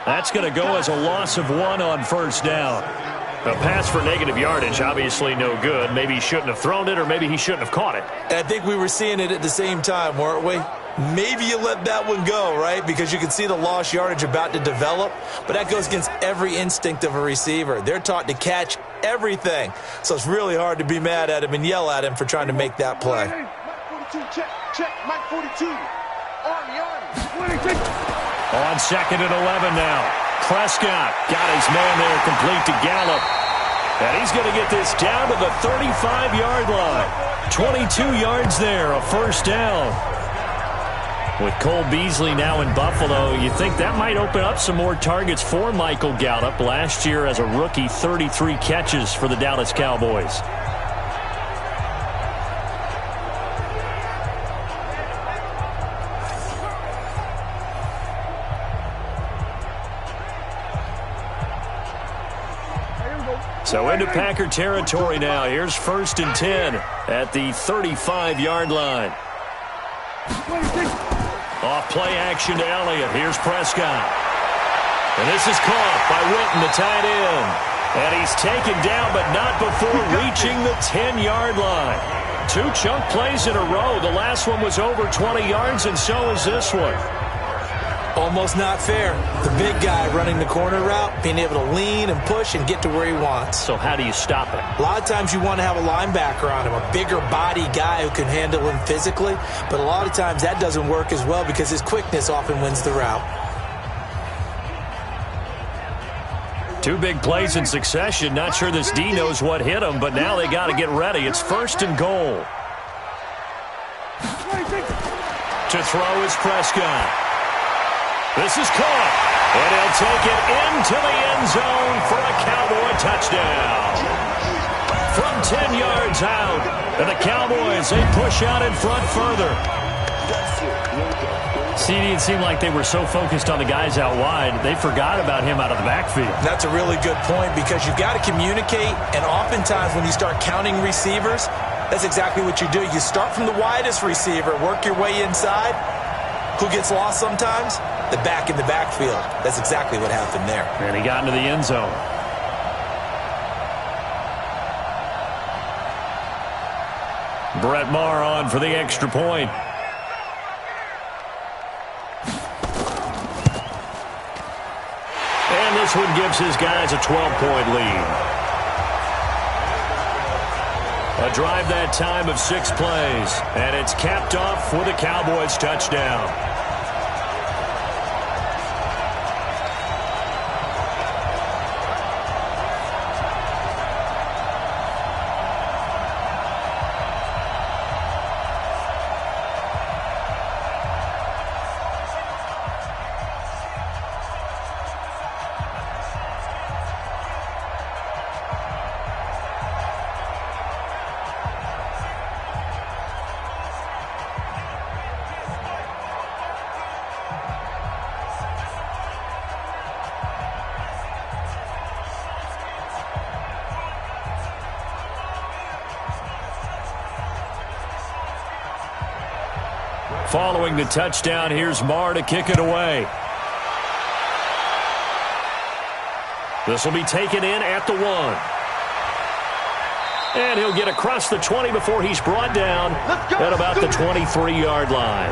That's going to go as a loss of 1 on first down. A pass for negative yardage, obviously no good. Maybe he shouldn't have thrown it, or maybe he shouldn't have caught it. I think we were seeing it at the same time, weren't we? Maybe you let that one go, right? Because you can see the lost yardage about to develop. But that goes against every instinct of a receiver. They're taught to catch everything. So it's really hard to be mad at him and yell at him for trying to make that play. Mike 42, check, Mike 42. Army. On 2nd and 11 now. Prescott got his man there complete to Gallup. And he's going to get this down to the 35-yard line. 22 yards there, a first down. With Cole Beasley now in Buffalo, you think that might open up some more targets for Michael Gallup. Last year as a rookie, 33 catches for the Dallas Cowboys. So into Packer territory now. Here's 1st and 10 at the 35-yard line. Off play action to Elliott. Here's Prescott. And this is caught by Witten, the tight end. And he's taken down, but not before reaching the 10-yard line. 2 chunk plays in a row. The last one was over 20 yards, and so is this one. Almost not fair. The big guy running the corner route, being able to lean and push and get to where he wants. So how do you stop it? A lot of times you want to have a linebacker on him, a bigger body guy who can handle him physically. But a lot of times that doesn't work as well because his quickness often wins the route. 2 big plays in succession. Not sure this D knows what hit him, but now they got to get ready. It's 1st and goal. To throw is Prescott. This is caught, and he'll take it into the end zone for a Cowboy touchdown. From 10 yards out, and the Cowboys, they push out in front further. CD, it seemed like they were so focused on the guys out wide, they forgot about him out of the backfield. That's a really good point because you've got to communicate, and oftentimes when you start counting receivers, that's exactly what you do. You start from the widest receiver, work your way inside. Who gets lost sometimes? The back in the backfield. That's exactly what happened there. And he got into the end zone. Brett Maher on for the extra point. And this one gives his guys a 12-point lead. A drive that time of 6 plays. And it's capped off with a Cowboys touchdown. Following the touchdown, here's Maher to kick it away. This will be taken in at the 1. And he'll get across the 20 before he's brought down at about the 23-yard line.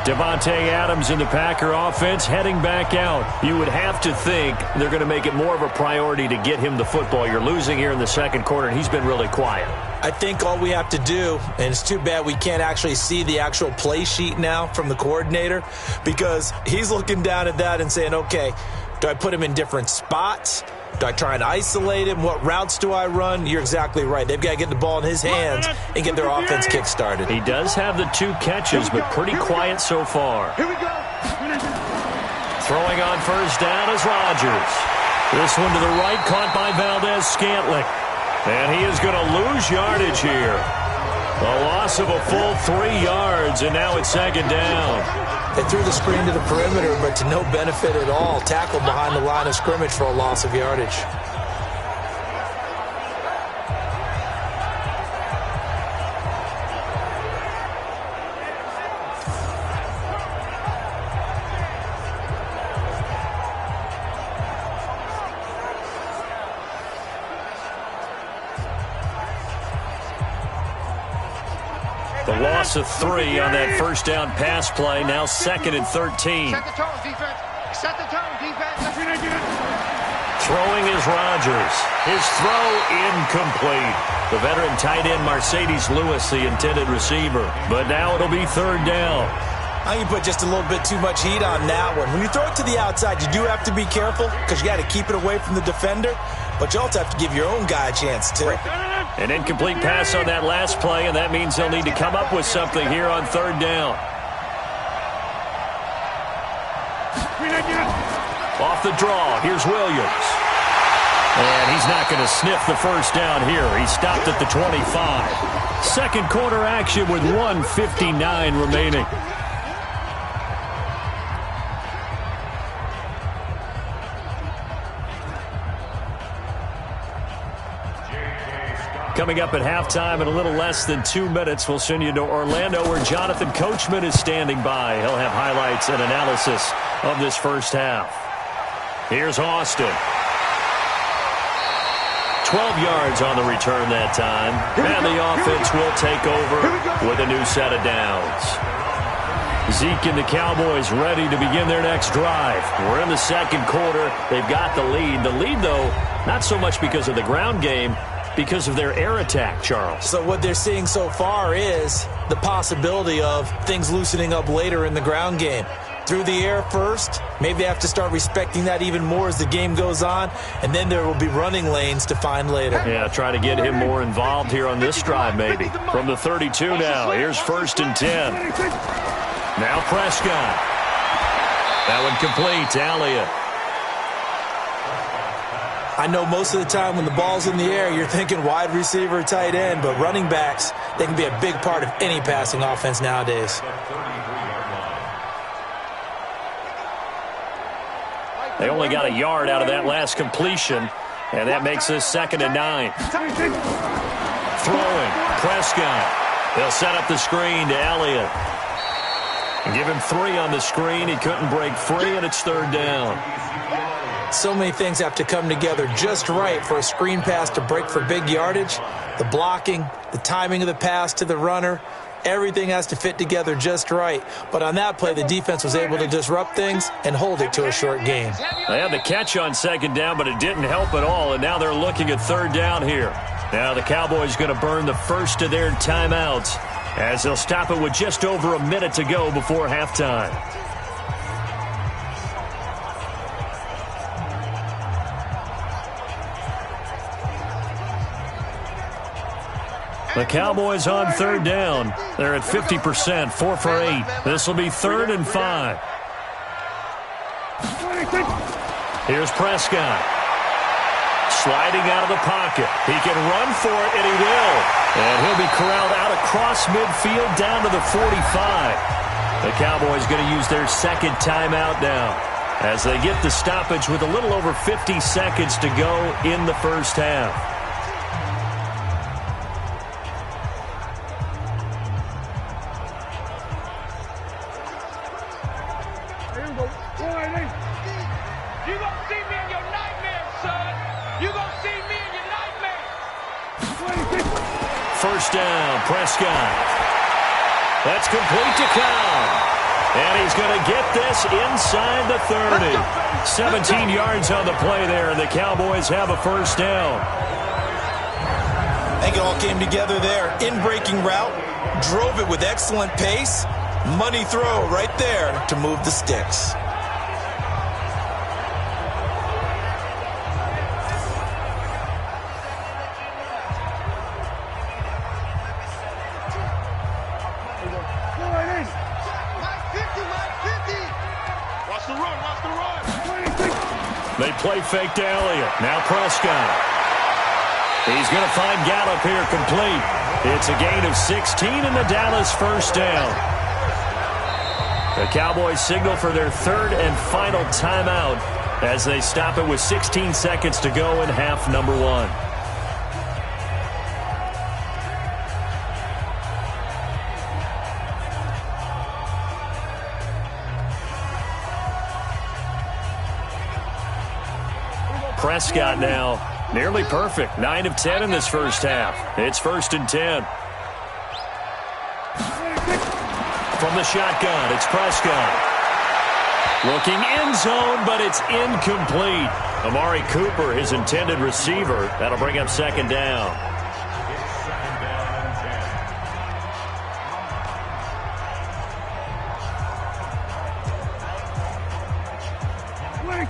Devontae Adams in the Packer offense heading back out. You would have to think they're going to make it more of a priority to get him the football. You're losing here in the second quarter, and he's been really quiet. I think all we have to do, and it's too bad we can't actually see the actual play sheet now from the coordinator, because he's looking down at that and saying, okay, do I put him in different spots? Do I try and isolate him? What routes do I run? You're exactly right. They've got to get the ball in his hands and get their offense kick-started. He does have the 2 catches, but pretty quiet so far. Here we go. Throwing on first down is Rodgers. This one to the right, caught by Valdez-Scantling. And he is going to lose yardage here. A loss of a full 3 yards, and now it's second down. They threw the screen to the perimeter, but to no benefit at all. Tackled behind the line of scrimmage for a loss of yardage. The loss of 3 on that first down pass play. Now 2nd and 13. Set the tone, defense. Set the tone, defense. Throwing is Rodgers. His throw incomplete. The veteran tight end Mercedes Lewis, the intended receiver. But now it'll be 3rd down. I think you put just a little bit too much heat on that one. When you throw it to the outside, you do have to be careful because you got to keep it away from the defender. But you also have to give your own guy a chance, too. An incomplete pass on that last play, and that means they'll need to come up with something here on 3rd down. Off the draw, here's Williams. And he's not going to sniff the first down here. He stopped at the 25. Second quarter action with 1:59 remaining. Coming up at halftime in a little less than 2 minutes, we'll send you to Orlando where Jonathan Coachman is standing by. He'll have highlights and analysis of this first half. Here's Austin. 12 yards on the return that time. And the offense will take over with a new set of downs. Zeke and the Cowboys ready to begin their next drive. We're in the second quarter. They've got the lead. The lead, though, not so much because of the ground game, because of their air attack, Charles. So what they're seeing so far is the possibility of things loosening up later in the ground game. Through the air first, maybe they have to start respecting that even more as the game goes on, and then there will be running lanes to find later. Yeah, try to get him more involved here on this drive maybe. From the 32 now, here's 1st and 10. Now Prescott. That one complete to Elliott. I know most of the time when the ball's in the air, you're thinking wide receiver, tight end, but running backs, they can be a big part of any passing offense nowadays. They only got a yard out of that last completion, and that makes this 2nd and 9. Throwing, Prescott. They'll set up the screen to Elliott. And give him 3 on the screen. He couldn't break free, and it's 3rd down. So many things have to come together just right for a screen pass to break for big yardage. The blocking, the timing of the pass to the runner, everything has to fit together just right. But on that play, the defense was able to disrupt things and hold it to a short game. They had the catch on 2nd down, but it didn't help at all, and now they're looking at 3rd down here. Now the Cowboys going to burn the first of their timeouts as they'll stop it with just over a minute to go before halftime. The Cowboys on 3rd down. They're at 50%, 4 for 8. This will be 3rd and 5. Here's Prescott. Sliding out of the pocket. He can run for it, and he will. And he'll be corralled out across midfield down to the 45. The Cowboys going to use their 2nd timeout now as they get the stoppage with a little over 50 seconds to go in the first half. First down, Prescott. That's complete to Cobb. And he's going to get this inside the 30. 17 yards on the play there, and the Cowboys have a first down. I think it all came together there. In-breaking route, drove it with excellent pace. Money throw right there to move the sticks. They play fake to Elliott. Now Prescott. He's going to find Gallup here complete. It's a gain of 16 in the Dallas first down. The Cowboys signal for their 3rd and final timeout as they stop it with 16 seconds to go in half number 1. Prescott now nearly perfect. 9 of 10 in this first half. It's 1st and 10. From the shotgun, it's Prescott. Looking end zone, but it's incomplete. Amari Cooper, his intended receiver. That'll bring up second down.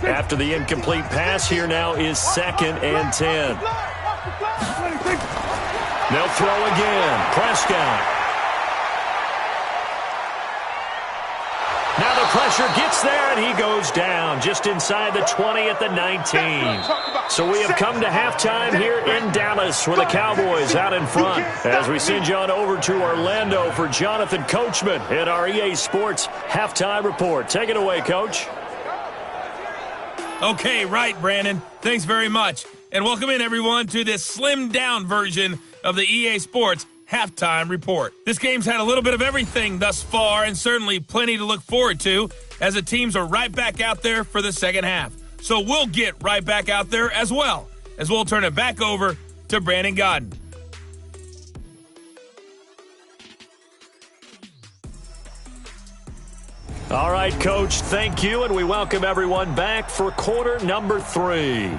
After the incomplete pass, here now is 2nd and 10. They'll throw again. Prescott. Now the pressure gets there, and he goes down just inside the 20 at the 19. So we have come to halftime here in Dallas with the Cowboys out in front. As we send you on over to Orlando for Jonathan Coachman at our EA Sports Halftime Report. Take it away, Coach. Okay, right, Brandon. Thanks very much. And welcome in, everyone, to this slimmed-down version of the EA Sports Halftime Report. This game's had a little bit of everything thus far, and certainly plenty to look forward to, as the teams are right back out there for the second half. So we'll get right back out there as well, as we'll turn it back over to Brandon Godden. All right, Coach, thank you, and we welcome everyone back for quarter number 3.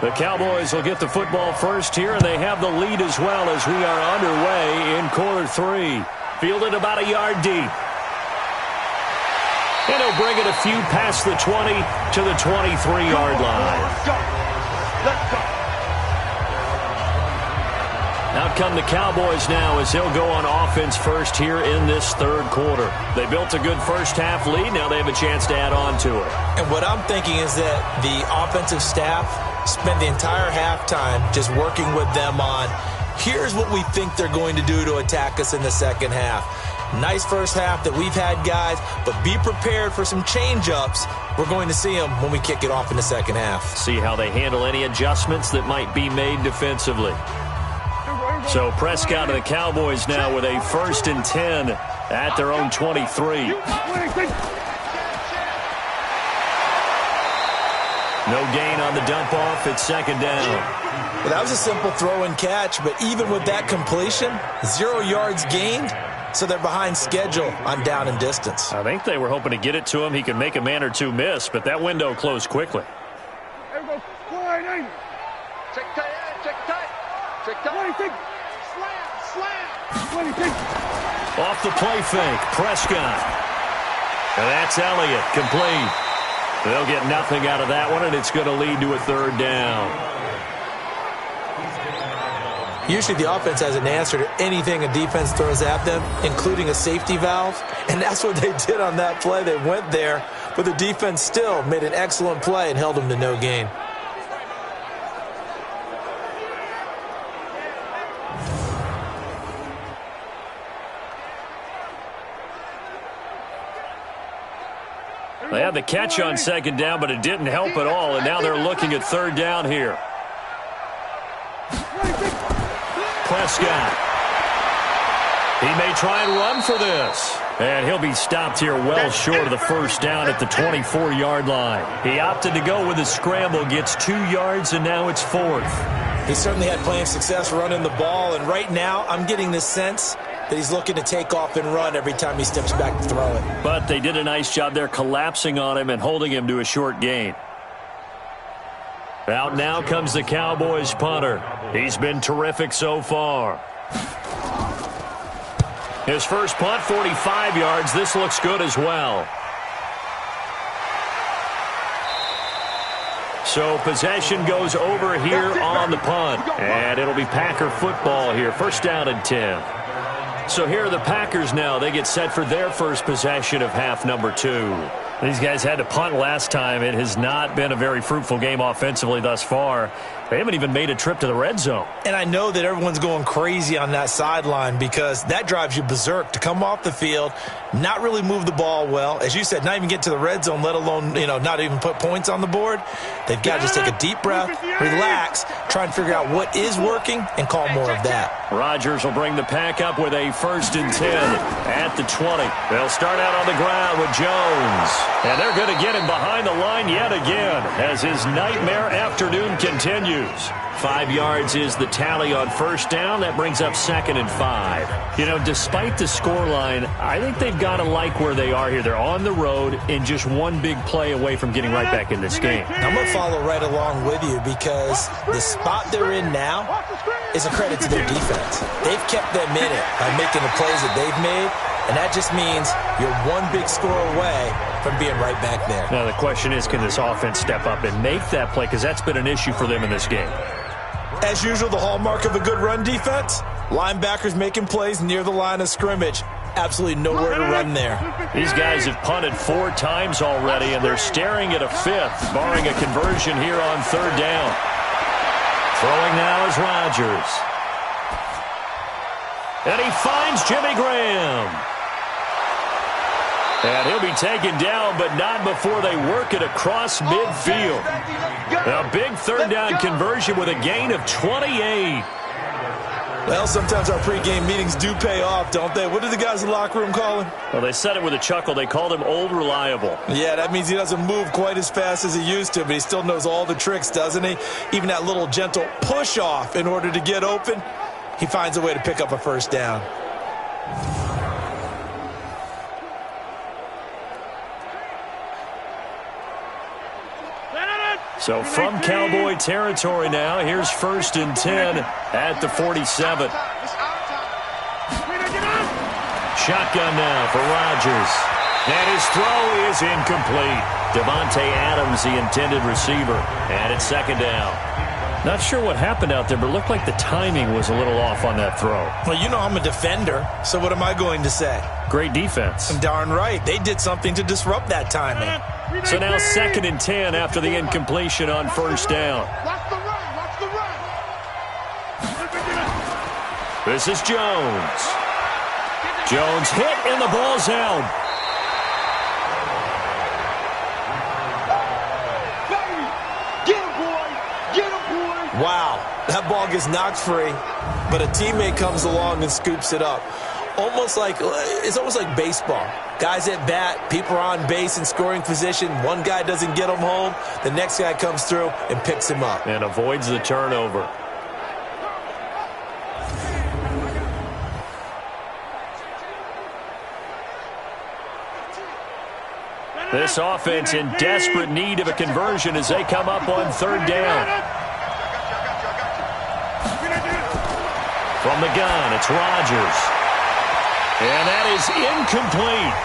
The Cowboys will get the football first here, and they have the lead as well as we are underway in quarter 3. Fielded about a yard deep. And he'll bring it a few past the 20 to the 23-yard line. Let's go. Out come the Cowboys now as they'll go on offense first here in this third quarter. They built a good first half lead. Now they have a chance to add on to it. And what I'm thinking is that the offensive staff spend the entire halftime just working with them on, here's what we think they're going to do to attack us in the second half. Nice first half that we've had, guys, but be prepared for some change-ups. We're going to see them when we kick it off in the second half. See how they handle any adjustments that might be made defensively. So Prescott of the Cowboys now with a 1st and 10 at their own 23. No gain on the dump off. It's second down. Well, that was a simple throw and catch, but even with that completion, 0 yards gained, so they're behind schedule on down and distance. I think they were hoping to get it to him. He could make a man or two miss, but that window closed quickly. Off the play fake, Prescott. And that's Elliott, complete. They'll get nothing out of that one, and it's going to lead to a third down. Usually the offense has an answer to anything a defense throws at them, including a safety valve, and that's what they did on that play. They went there, but the defense still made an excellent play and held them to no gain. They had the catch on second down, but it didn't help at all, and now they're looking at third down here. Prescott. He may try and run for this. And he'll be stopped here well short of the first down at the 24-yard line. He opted to go with a scramble, gets 2 yards, and now it's 4th. He certainly had plenty of success running the ball, and right now I'm getting the sense that he's looking to take off and run every time he steps back to throw it. But they did a nice job there collapsing on him and holding him to a short gain. Out now comes the Cowboys punter. He's been terrific so far. His first punt, 45 yards. This looks good as well. So possession goes over here on the punt. And it'll be Packer football here. First down and 10. So here are the Packers now. They get set for their first possession of half number 2. These guys had to punt last time. It has not been a very fruitful game offensively thus far. They haven't even made a trip to the red zone. And I know that everyone's going crazy on that sideline because that drives you berserk to come off the field, not really move the ball well. As you said, not even get to the red zone, let alone, not even put points on the board. They've got to just take a deep breath, relax, try and figure out what is working, and call more of that. Rodgers will bring the pack up with a 1st and 10 at the 20. They'll start out on the ground with Jones. And they're going to get him behind the line yet again as his nightmare afternoon continues. 5 yards is the tally on 1st down. That brings up 2nd and 5. Despite the scoreline, I think they've got to like where they are here. They're on the road and just one big play away from getting right back in this game. I'm going to follow right along with you because the spot they're in now is a credit to their defense. They've kept them in it by making the plays that they've made, and that just means you're one big score away from being right back there. Now the question is, can this offense step up and make that play? Because that's been an issue for them in this game. As usual, the hallmark of a good run defense, linebackers making plays near the line of scrimmage. Absolutely nowhere to run there. These guys have punted 4 times already, and they're staring at a 5th, barring a conversion here on 3rd down. Throwing now is Rodgers. And he finds Jimmy Graham. And he'll be taken down, but not before they work it across midfield. A big 3rd down conversion with a gain of 28. Well, sometimes our pregame meetings do pay off, don't they? What do the guys in the locker room call him? Well, they said it with a chuckle. They called him Old Reliable. Yeah, that means he doesn't move quite as fast as he used to, but he still knows all the tricks, doesn't he? Even that little gentle push-off in order to get open, he finds a way to pick up a 1st down. So from Cowboy territory now, here's 1st and 10 at the 47. Shotgun now for Rodgers. And his throw is incomplete. Devontae Adams, the intended receiver. And it's 2nd down. Not sure what happened out there, but it looked like the timing was a little off on that throw. Well, I'm a defender, so what am I going to say? Great defense. Darn right. They did something to disrupt that timing. So now 2nd and 10 after the incompletion on 1st down. This is Jones. Jones hit and the ball's out. Wow, that ball gets knocked free, but a teammate comes along and scoops it up. It's almost like baseball. Guys at bat, people are on base in scoring position. One guy doesn't get him home. The next guy comes through and picks him up. And avoids the turnover. This offense in desperate need of a conversion as they come up on 3rd down. From the gun, it's Rodgers. And that is incomplete.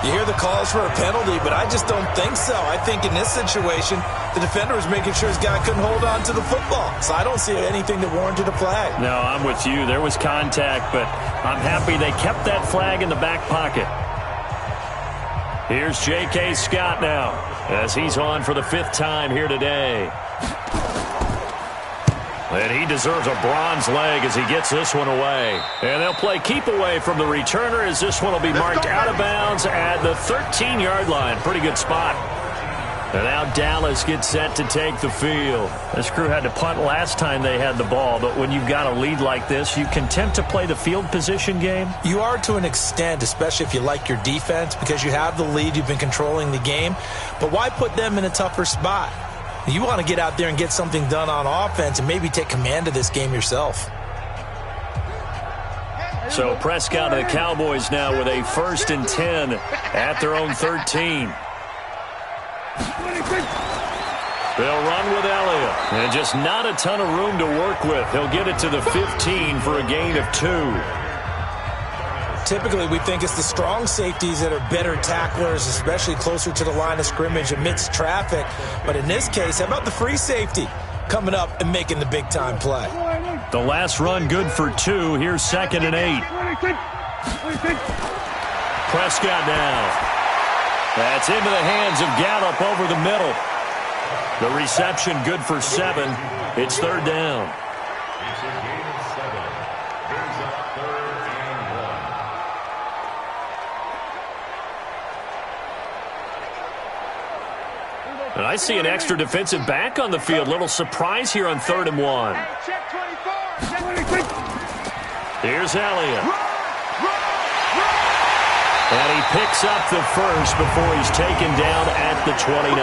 You hear the calls for a penalty, but I just don't think so. I think in this situation, the defender was making sure his guy couldn't hold on to the football. So I don't see anything that warranted a flag. No, I'm with you. There was contact, but I'm happy they kept that flag in the back pocket. Here's J.K. Scott now as he's on for the 5th time here today. And he deserves a bronze leg as he gets this one away. And they'll play keep away from the returner as this one will be marked out of bounds at the 13-yard line. Pretty good spot. And now Dallas gets set to take the field. This crew had to punt last time they had the ball, but when you've got a lead like this, you content to play the field position game? You are to an extent, especially if you like your defense, because you have the lead, you've been controlling the game. But why put them in a tougher spot? You want to get out there and get something done on offense and maybe take command of this game yourself. So Prescott and the Cowboys now with a 1st and 10 at their own 13. They'll run with Elliott. And just not a ton of room to work with. He'll get it to the 15 for a gain of 2. Typically, we think it's the strong safeties that are better tacklers, especially closer to the line of scrimmage amidst traffic. But in this case, how about the free safety coming up and making the big-time play? The last run good for 2. Here's 2nd and 8. Prescott now. That's into the hands of Gallup over the middle. The reception good for 7. It's third down. It's a gain of 7. Brings up 3rd and 1. And I see an extra defensive back on the field. Little surprise here on 3rd and 1. Check 24. Here's Elliott. And he picks up the first before he's taken down at the 29.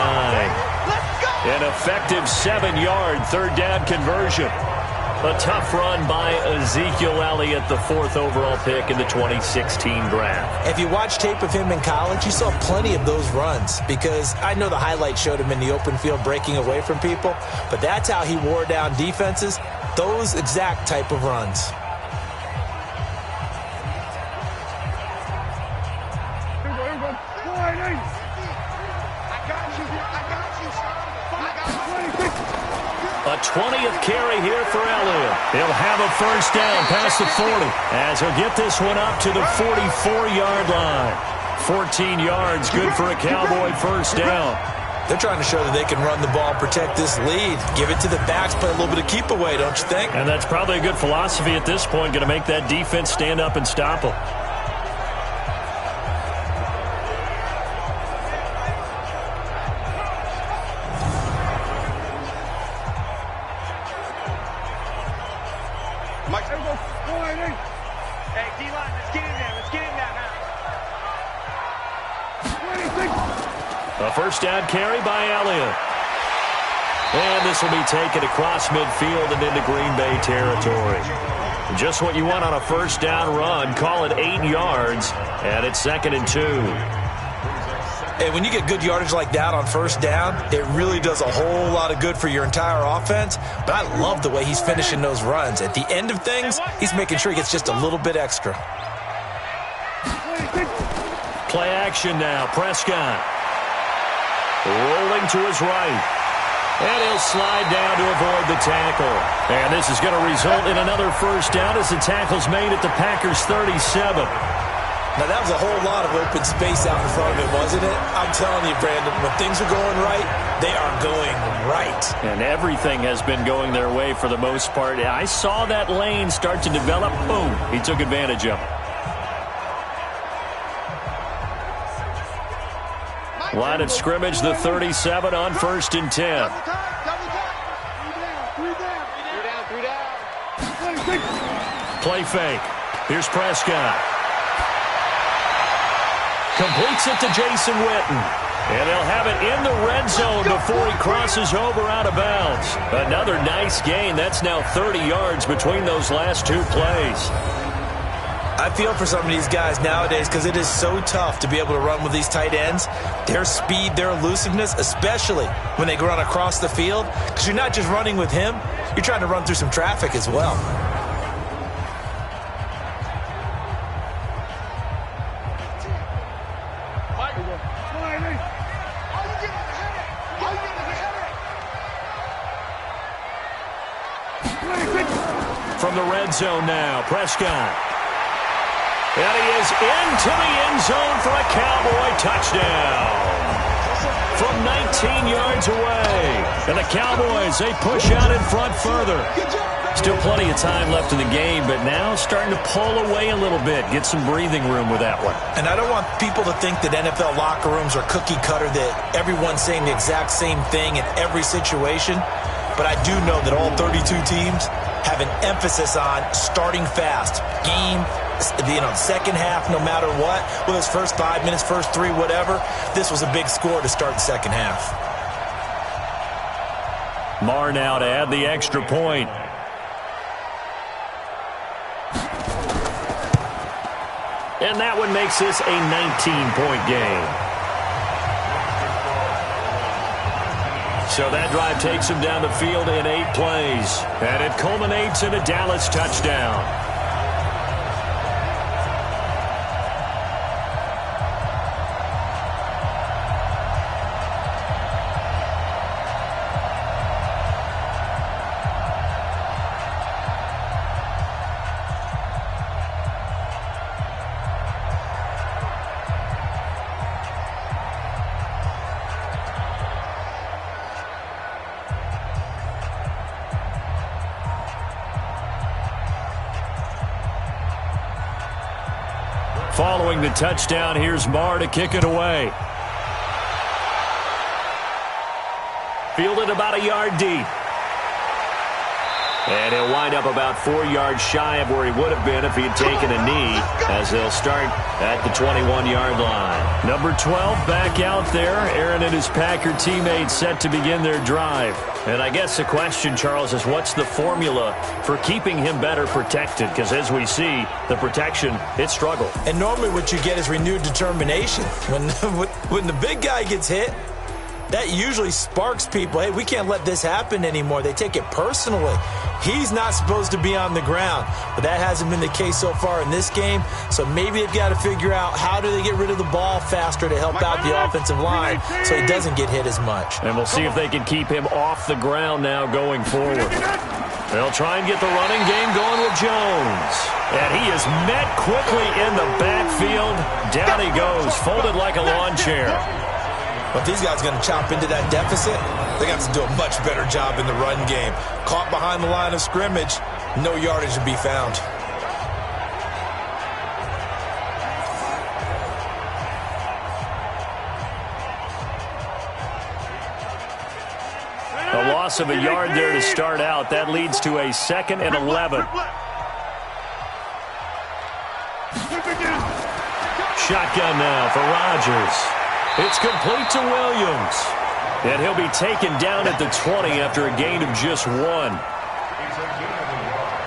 An effective 7-yard 3rd down conversion. A tough run by Ezekiel Elliott, the 4th overall pick in the 2016 draft. If you watch tape of him in college, you saw plenty of those runs because I know the highlights showed him in the open field breaking away from people, but that's how he wore down defenses, those exact type of runs. A 20th carry here for Elliott. He'll have a first down past the 40 as he'll get this one up to the 44-yard line. 14 yards, good for a Cowboy first down. They're trying to show that they can run the ball, protect this lead, give it to the backs, play a little bit of keep away, don't you think? And that's probably a good philosophy at this point, going to make that defense stand up and stop them. Hey, D-line, let's get in there. Let's get in there now. A first down carry by Elliott. And this will be taken across midfield and into Green Bay territory. Just what you want on a first down run. Call it 8 yards, and it's 2nd and 2. And when you get good yardage like that on first down, it really does a whole lot of good for your entire offense. But I love the way he's finishing those runs. At the end of things, he's making sure he gets just a little bit extra. Play action now. Prescott rolling to his right. And he'll slide down to avoid the tackle. And this is going to result in another first down as the tackle's made at the Packers' 37. Now, that was a whole lot of open space out in front of him, wasn't it? I'm telling you, Brandon, when things are going right, they are going right. And everything has been going their way for the most part. I saw that lane start to develop. Boom. He took advantage of it. Line of scrimmage, the 37 on 1st and 10. Play fake. Here's Prescott. Completes it to Jason Witten. And they'll have it in the red zone before he crosses over out of bounds. Another nice gain. That's now 30 yards between those last 2 plays. I feel for some of these guys nowadays because it is so tough to be able to run with these tight ends. Their speed, their elusiveness, especially when they run across the field. Because you're not just running with him, you're trying to run through some traffic as well. From the red zone now, Prescott. And he is into the end zone for a Cowboy touchdown. From 19 yards away. And the Cowboys, they push out in front further. Still plenty of time left in the game, but now starting to pull away a little bit. Get some breathing room with that one. And I don't want people to think that NFL locker rooms are cookie cutter, that everyone's saying the exact same thing in every situation. But I do know that all 32 teams have an emphasis on starting fast. Game, second half, no matter what. Whether it's first 5 minutes, first 3, whatever. This was a big score to start the second half. Marr now to add the extra point. And that one makes this a 19-point game. So that drive takes him down the field in 8 plays. And it culminates in a Dallas touchdown. Following the touchdown, here's Marr to kick it away. Fielded about a yard deep. And he'll wind up about 4 yards shy of where he would have been if he had taken a knee, as they'll start at the 21-yard line. Number 12 back out there. Aaron and his Packer teammates set to begin their drive. And I guess the question, Charles, is what's the formula for keeping him better protected? Because as we see, the protection, it struggled. And normally what you get is renewed determination. When the big guy gets hit, that usually sparks people. Hey, we can't let this happen anymore. They take it personally. He's not supposed to be on the ground, but that hasn't been the case so far in this game. So maybe they've got to figure out how do they get rid of the ball faster to help out the offensive line so he doesn't get hit as much. And we'll see if they can keep him off the ground now going forward. They'll try and get the running game going with Jones. And he is met quickly in the backfield. Down he goes, folded like a lawn chair. But these guys are going to chop into that deficit. They're going to have to do a much better job in the run game. Caught behind the line of scrimmage, no yardage to be found. A loss of a yard there to start out. That leads to a 2nd and 11. Shotgun now for Rodgers. It's complete to Williams. And he'll be taken down at the 20 after a gain of just 1.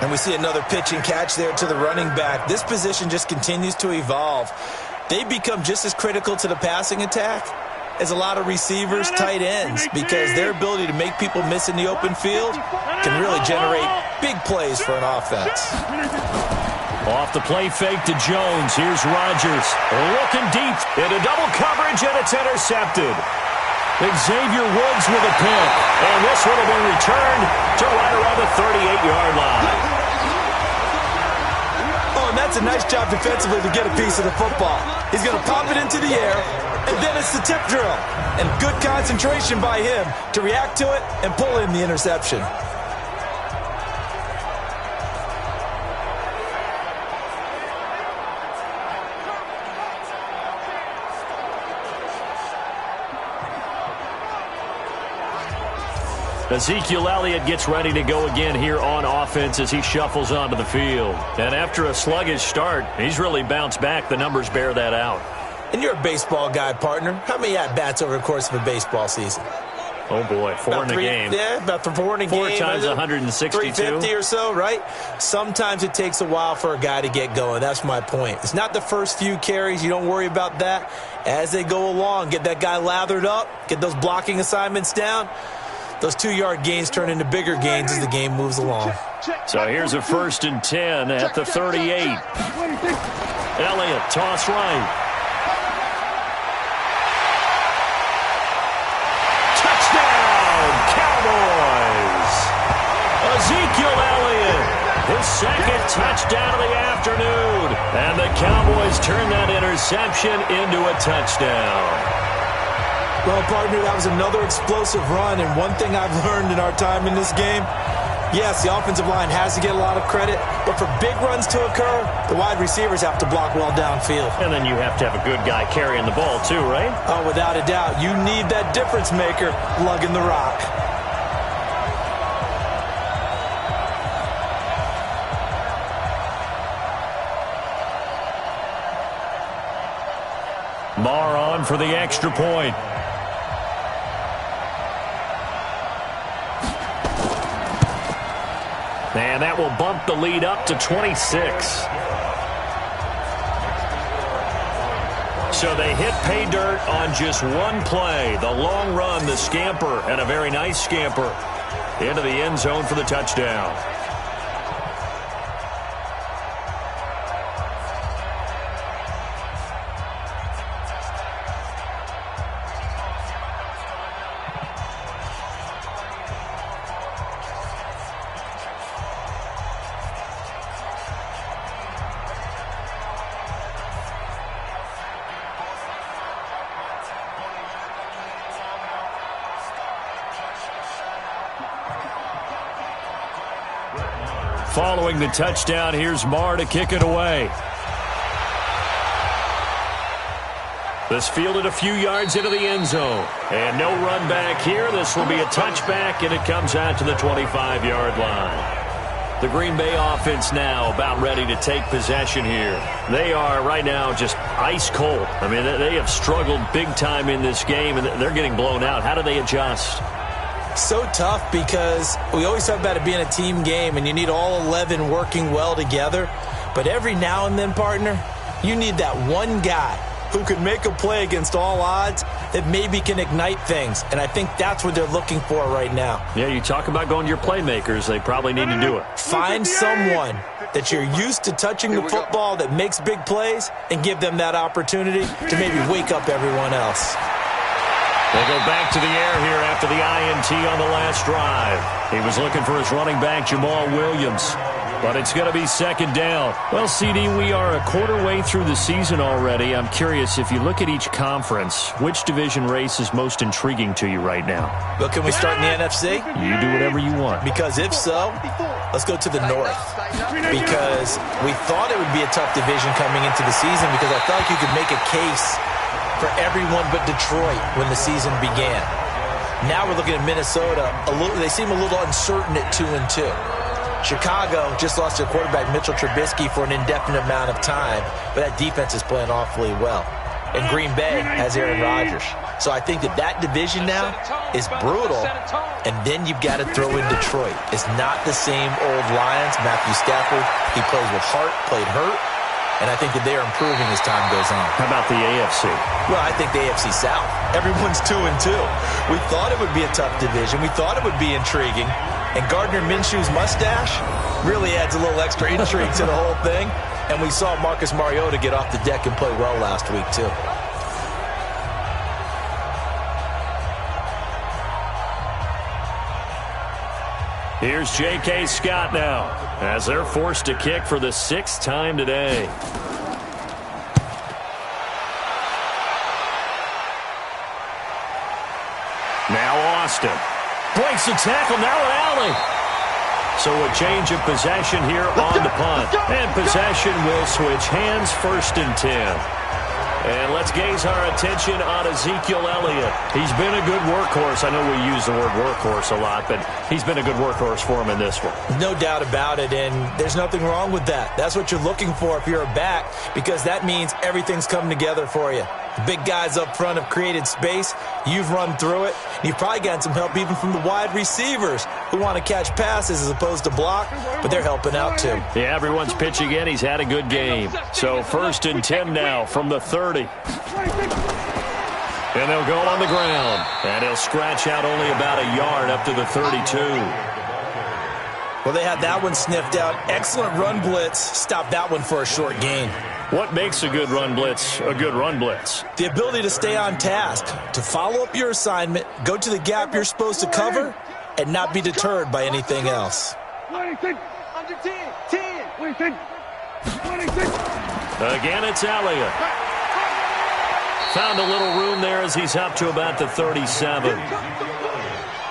And we see another pitch and catch there to the running back. This position just continues to evolve. They become just as critical to the passing attack as a lot of receivers, tight ends, because their ability to make people miss in the open field can really generate big plays for an offense. Off the play fake to Jones. Here's Rodgers looking deep into double coverage, and it's intercepted. Xavier Woods with a pick, and this one will be returned to right around the 38-yard line. Oh, and that's a nice job defensively to get a piece of the football. He's going to pop it into the air, and then it's the tip drill. And good concentration by him to react to it and pull in the interception. Ezekiel Elliott gets ready to go again here on offense as he shuffles onto the field. And after a sluggish start, he's really bounced back. The numbers bear that out. And you're a baseball guy, partner. How many at-bats over the course of a baseball season? Oh, boy, 4 in a game. Yeah, about 4 in a game. 4 times 162. 350 or so, right? Sometimes it takes a while for a guy to get going. That's my point. It's not the first few carries. You don't worry about that. As they go along, get that guy lathered up, get those blocking assignments down. Those 2-yard gains turn into bigger gains as the game moves along. So here's a 1st and 10 at the 38. Elliott, toss right. Touchdown, Cowboys! Ezekiel Elliott, his 2nd touchdown of the afternoon. And the Cowboys turn that interception into a touchdown. Well, partner, that was another explosive run, and one thing I've learned in our time in this game, yes, the offensive line has to get a lot of credit, but for big runs to occur, the wide receivers have to block well downfield. And then you have to have a good guy carrying the ball too, right? Oh, without a doubt. You need that difference maker lugging the rock. Marr on for the extra point. And that will bump the lead up to 26. So they hit pay dirt on just one play. The long run, the scamper, and a very nice scamper into the end zone for the touchdown. Following the touchdown, here's Marr to kick it away. This fielded a few yards into the end zone. And no run back here. This will be a touchback, and it comes out to the 25-yard line. The Green Bay offense now about ready to take possession here. They are right now just ice cold. I mean, they have struggled big time in this game, and they're getting blown out. How do they adjust? So tough because we always talk about it being a team game, and you need all 11 working well together. But every now and then, partner, you need that one guy who can make a play against all odds that maybe can ignite things. And I think that's what they're looking for right now. Yeah, you talk about going to your playmakers. They probably need to do it. Find someone that you're used to touching the football that makes big plays and give them that opportunity to maybe wake up everyone else. They'll go back to the air here after the INT on the last drive. He was looking for his running back, Jamal Williams. But it's going to be second down. Well, CD, we are a quarter way through the season already. I'm curious, if you look at each conference, which division race is most intriguing to you right now? But can we start in the NFC? You do whatever you want. Because if so, let's go to the North. Because we thought it would be a tough division coming into the season because I felt like you could make a case for everyone but Detroit when the season began. Now we're looking at Minnesota. They seem a little uncertain at 2-2. Chicago just lost their quarterback, Mitchell Trubisky, for an indefinite amount of time, but that defense is playing awfully well. And Green Bay has Aaron Rodgers. So I think that division now is brutal, and then you've got to throw in Detroit. It's not the same old Lions. Matthew Stafford, he plays with heart, played hurt, and I think that they are improving as time goes on. How about the AFC? Well, I think the AFC South. Everyone's 2-2. We thought it would be a tough division. We thought it would be intriguing. And Gardner Minshew's mustache really adds a little extra intrigue to the whole thing. And we saw Marcus Mariota get off the deck and play well last week, too. Here's J.K. Scott now, as they're forced to kick for the 6th time today. Now Austin breaks the tackle, now an alley. So a change of possession here on the punt. And possession will switch hands, 1st and 10. And let's gaze our attention on Ezekiel Elliott. He's been a good workhorse. I know we use the word workhorse a lot, but he's been a good workhorse for him in this one. No doubt about it, and there's nothing wrong with that. That's what you're looking for if you're a back, because that means everything's coming together for you. The big guys up front have created space. You've run through it. You've probably gotten some help even from the wide receivers who want to catch passes as opposed to block, but they're helping out too. Yeah, everyone's pitching in. He's had a good game. So 1st and 10 now from the 30. And they'll go on the ground. And he'll scratch out only about a yard up to the 32. Well, they had that one sniffed out. Excellent run blitz. Stopped that one for a short gain. What makes a good run blitz a good run blitz? The ability to stay on task, to follow up your assignment, go to the gap you're supposed to cover, and not be deterred by anything else. Under 10. Again, it's Elliott. Found a little room there as he's up to about the 37.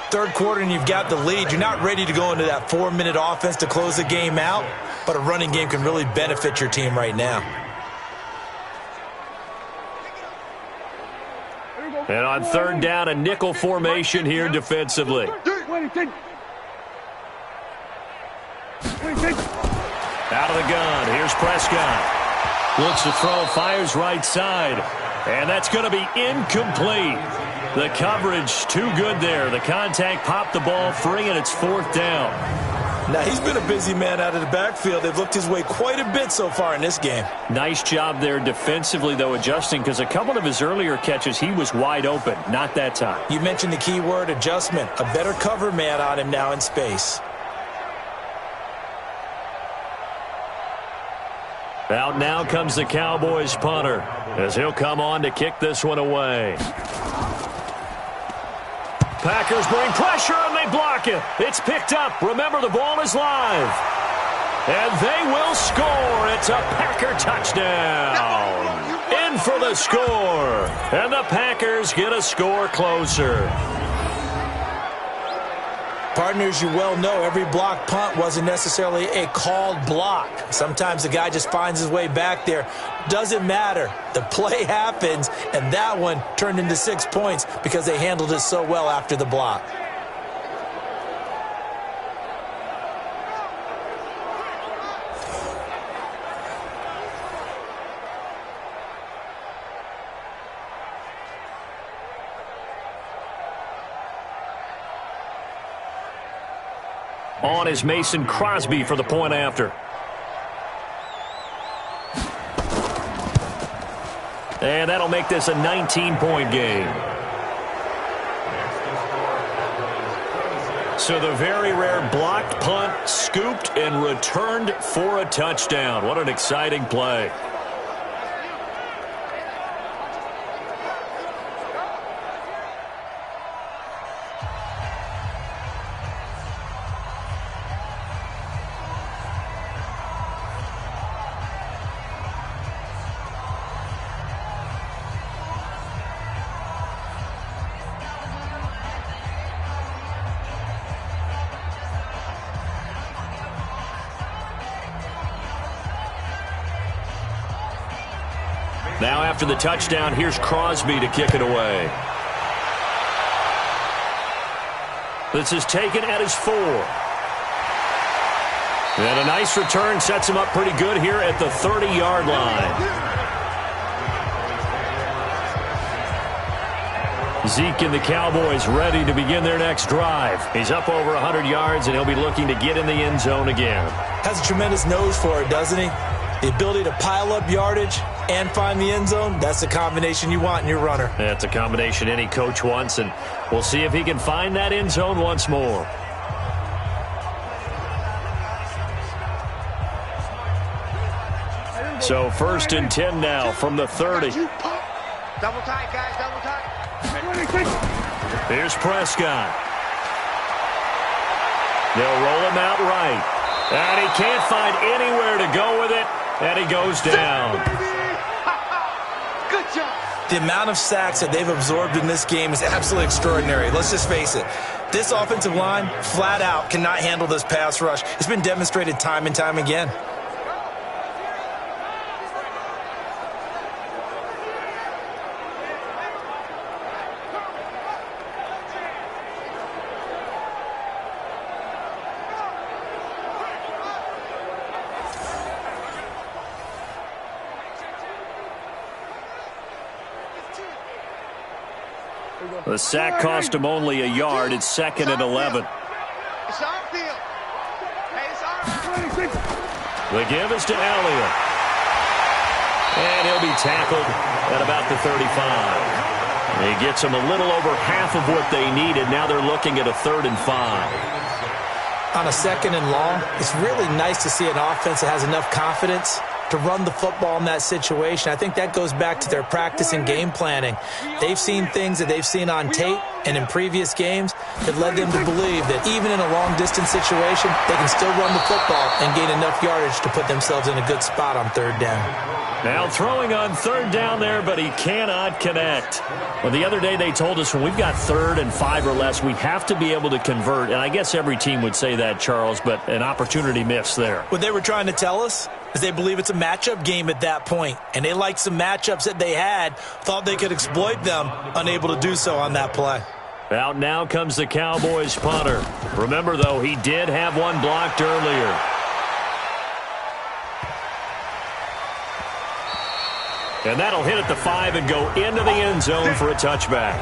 Third quarter and you've got the lead. You're not ready to go into that 4-minute offense to close the game out, but a running game can really benefit your team right now. And on 3rd down, a nickel formation here defensively. Out of the gun, here's Prescott. Looks to throw, fires right side. And that's going to be incomplete. The coverage too good there. The contact popped the ball free, and it's 4th down. Now, he's been a busy man out of the backfield. They've looked his way quite a bit so far in this game. Nice job there defensively, though, adjusting, because a couple of his earlier catches, he was wide open. Not that time. You mentioned the key word, adjustment. A better cover man on him now in space. Out now comes the Cowboys punter, as he'll come on to kick this one away. Packers bring pressure, and they block it. It's picked up. Remember, the ball is live. And they will score. It's a Packer touchdown. In for the score. And the Packers get a score closer. Partner, as you well know, every block punt wasn't necessarily a called block. Sometimes the guy just finds his way back there. Doesn't matter. The play happens, and that one turned into 6 points because they handled it so well after the block. On is Mason Crosby for the point after. And that'll make this a 19-point game. So the very rare blocked punt scooped and returned for a touchdown. What an exciting play. Now after the touchdown, here's Crosby to kick it away. This is taken at his 4. And a nice return sets him up pretty good here at the 30-yard line. Zeke and the Cowboys ready to begin their next drive. He's up over 100 yards, and he'll be looking to get in the end zone again. Has a tremendous nose for it, doesn't he? The ability to pile up yardage and find the end zone, that's the combination you want in your runner. That's a combination any coach wants, and we'll see if he can find that end zone once more. So 1st and 10 now from the 30. Double tight, guys, double tight. Here's Prescott. They'll roll him out right. And he can't find anywhere to go with it, and he goes down. Good job. The amount of sacks that they've absorbed in this game is absolutely extraordinary. Let's just face it. This offensive line, flat out, cannot handle this pass rush. It's been demonstrated time and time again. The sack cost him only a yard. It's 2nd and 11. It's our field. Hey, it's our field. The give is to Elliott. And he'll be tackled at about the 35. He gets them a little over half of what they needed. Now they're looking at a 3rd and 5. On a 2nd and long, it's really nice to see an offense that has enough confidence to run the football in that situation. I think that goes back to their practice and game planning. They've seen things that they've seen on tape and in previous games that led them to believe that even in a long-distance situation, they can still run the football and gain enough yardage to put themselves in a good spot on 3rd down. Now throwing on 3rd down there, but he cannot connect. Well, the other day they told us when we've got 3rd and 5 or less, we have to be able to convert. And I guess every team would say that, Charles, but an opportunity missed there. What they were trying to tell us is they believe it's a matchup game at that point, and they liked some matchups that they had, thought they could exploit them, unable to do so on that play. Out now comes the Cowboys punter. Remember, though, he did have one blocked earlier. And that'll hit at the 5 and go into the end zone for a touchback.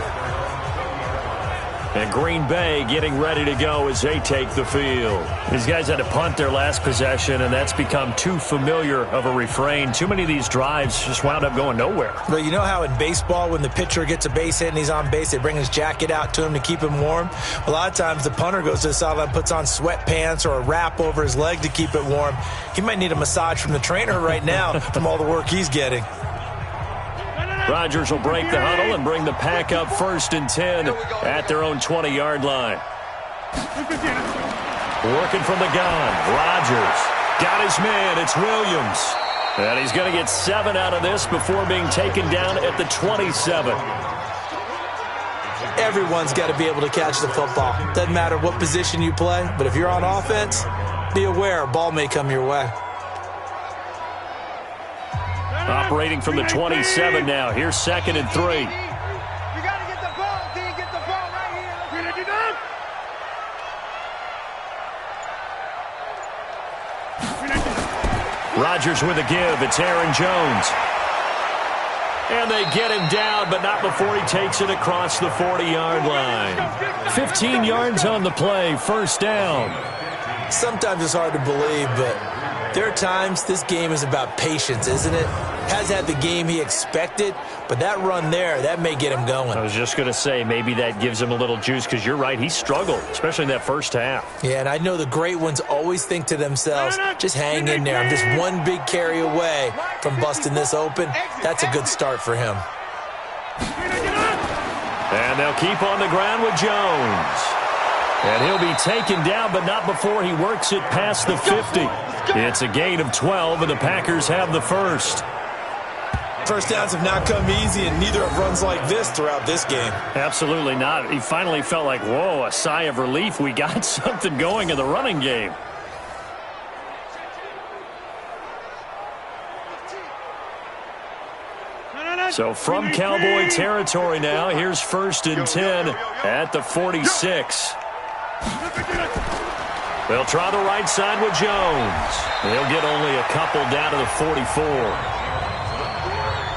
And Green Bay getting ready to go as they take the field. These guys had to punt their last possession, and that's become too familiar of a refrain. Too many of these drives just wound up going nowhere. Well, you know how in baseball when the pitcher gets a base hit and he's on base, they bring his jacket out to him to keep him warm? A lot of times the punter goes to the sideline, puts on sweatpants or a wrap over his leg to keep it warm. He might need a massage from the trainer right now from all the work he's getting. Rodgers will break the huddle and bring the pack up 1st and 10 at their own 20-yard line. Working from the gun. Rodgers got his man. It's Williams. And he's going to get 7 out of this before being taken down at the 27. Everyone's got to be able to catch the football. Doesn't matter what position you play, but if you're on offense, be aware a ball may come your way. Operating from the 27 now. Here's 2nd and 3. You got to get the ball, D. Get the ball right here. Rodgers with a give. It's Aaron Jones. And they get him down, but not before he takes it across the 40-yard line. 15 yards on the play, 1st down. Sometimes it's hard to believe, but there are times this game is about patience, isn't it? Has had the game he expected, but that run there, that may get him going. I was just going to say, maybe that gives him a little juice, because you're right, he struggled, especially in that first half. Yeah, and I know the great ones always think to themselves, just hang in there. I'm just one big carry away from busting this open. That's a good start for him. And they'll keep on the ground with Jones. And he'll be taken down, but not before he works it past the 50. It's a gain of 12, and the Packers have the first. First downs have not come easy, and neither have runs like this throughout this game. Absolutely not. He finally felt like, whoa, a sigh of relief. We got something going in the running game. So from Cowboy territory now, here's 1st and 10 at the 46. They'll try the right side with Jones. They'll get only a couple down to the 44.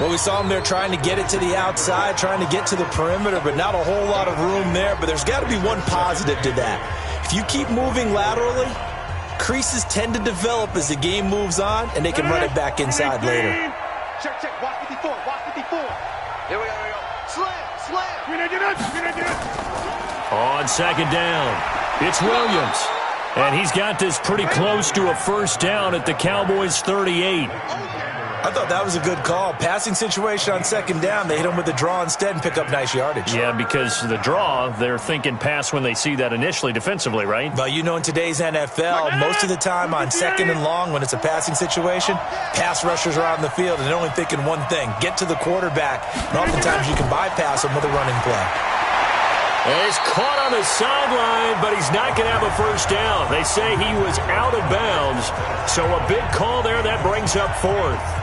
Well, we saw him there trying to get it to the outside, trying to get to the perimeter, but not a whole lot of room there. But there's got to be one positive to that. If you keep moving laterally, creases tend to develop as the game moves on, and they can run it back inside later. Check, check. Watch 54. Watch 54. Here we go. Here we go. Slam. Slam. On 2nd down, it's Williams. And he's got this pretty close to a 1st down at the Cowboys' 38. I thought that was a good call. Passing situation on 2nd down. They hit him with the draw instead and pick up nice yardage. Yeah, because the draw, they're thinking pass when they see that initially defensively, right? Well, you know, in today's NFL, most of the time on 2nd and long, when it's a passing situation, pass rushers are on the field, and they're only thinking one thing, get to the quarterback. And oftentimes you can bypass them with a running play. And he's caught on the sideline, but he's not going to have a 1st down. They say he was out of bounds, so a big call there that brings up 4th.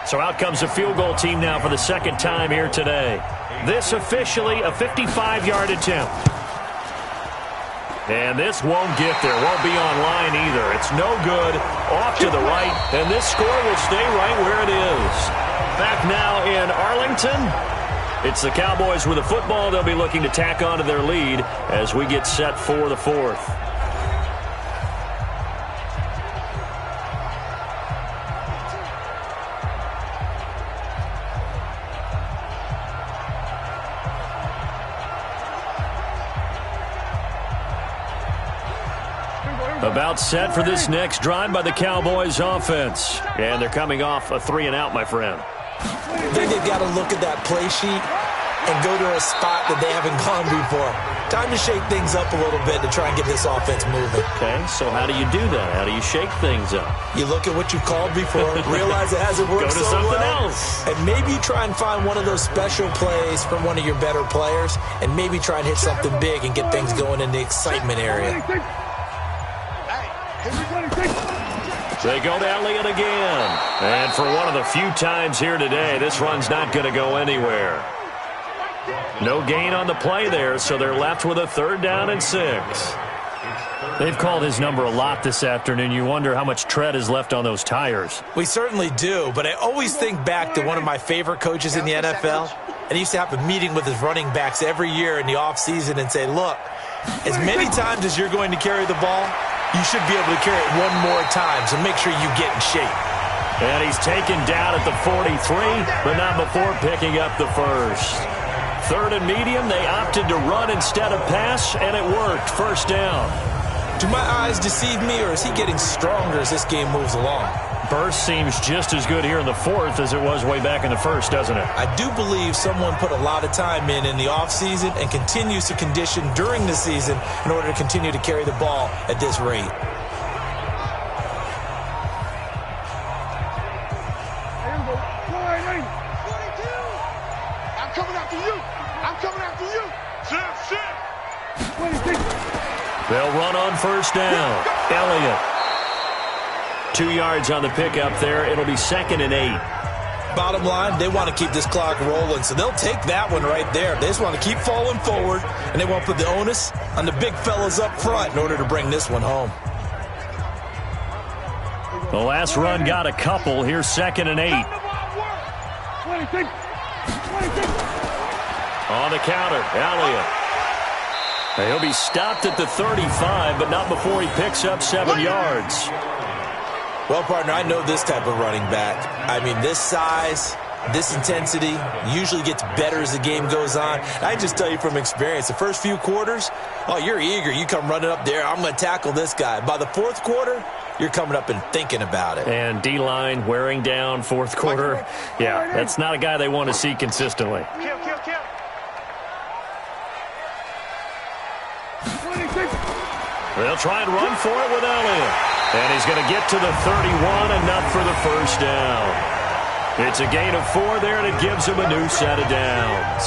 So out comes the field goal team now for the 2nd time here today. This officially a 55-yard attempt. And this won't get there. Won't be on line either. It's no good. Off to the right. And this score will stay right where it is. Back now in Arlington. It's the Cowboys with the football. They'll be looking to tack on to their lead as we get set for the 4th. About set for this next drive by the Cowboys offense. And they're coming off a 3-and-out, my friend. I think they've got to look at that play sheet and go to a spot that they haven't gone before. Time to shake things up a little bit to try and get this offense moving. Okay, so how do you do that? How do you shake things up? You look at what you've called before, realize it hasn't worked go to so something well, else. and maybe try and find one of those special plays from one of your better players, and maybe try and hit something big and get things going in the excitement area. They go to Elliott again. And for one of the few times here today, this run's not going to go anywhere. No gain on the play there, so they're left with a 3rd down and 6. They've called his number a lot this afternoon. You wonder how much tread is left on those tires. We certainly do, but I always think back to one of my favorite coaches in the NFL, and he used to have a meeting with his running backs every year in the offseason and say, look, as many times as you're going to carry the ball, you should be able to carry it one more time, so make sure you get in shape. And he's taken down at the 43, but not before picking up the 1st. 3rd and medium, they opted to run instead of pass, and it worked. 1st down. Do my eyes deceive me, or is he getting stronger as this game moves along? burst seems just as good here in the fourth as it was way back in the first, doesn't it? I do believe someone put a lot of time in the offseason and continues to condition during the season in order to continue to carry the ball at this rate. I'm coming after you. I'm coming after you. They'll run on first down. Elliott. 2 yards on the pickup there. It'll be 2nd and 8. Bottom line, they want to keep this clock rolling, so they'll take that one right there. They just want to keep falling forward, and they won't put the onus on the big fellas up front in order to bring this one home. The last run got a couple. Here's 2nd and 8. On the counter, Elliott. He'll be stopped at the 35, but not before he picks up 7 yards. Well, partner, I know this type of running back. I mean, this size, this intensity usually gets better as the game goes on. I just tell you from experience, the first few quarters, oh, you're eager. You come running up there, I'm going to tackle this guy. By the fourth quarter, you're coming up and thinking about it. And D-line wearing down fourth quarter. Yeah, that's not a guy they want to see consistently. Kill. They'll try and run for it with Elliott. And he's going to get to the 31, enough for the first down. It's a gain of 4 there, and it gives him a new set of downs.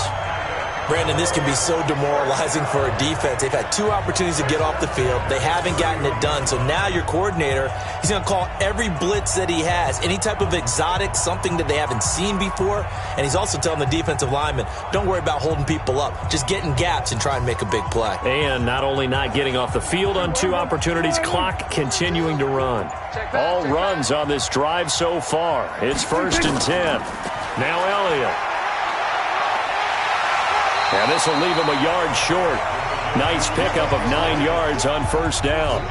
Brandon, this can be so demoralizing for a defense. They've had 2 opportunities to get off the field. They haven't gotten it done. So now your coordinator, he's going to call every blitz that he has, any type of exotic, something that they haven't seen before. And he's also telling the defensive linemen, don't worry about holding people up. Just get in gaps and try and make a big play. And not only not getting off the field on 2 opportunities, clock continuing to run. All runs on this drive so far. It's 1st and 10. Now Elliott. And this will leave him a yard short. Nice pickup of 9 yards on first down.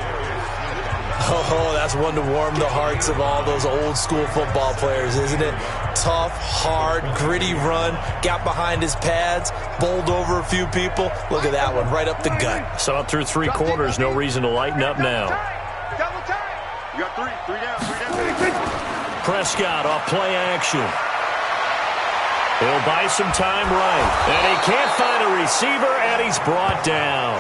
Oh, that's one to warm the hearts of all those old school football players, isn't it? Tough, hard, gritty run. Got behind his pads, bowled over a few people. Look at that one, right up the gut. Saw it through 3 quarters. No reason to lighten up now. Double time. You got 3 down. Prescott off play action. He'll buy some time right. And he can't find a receiver, and he's brought down.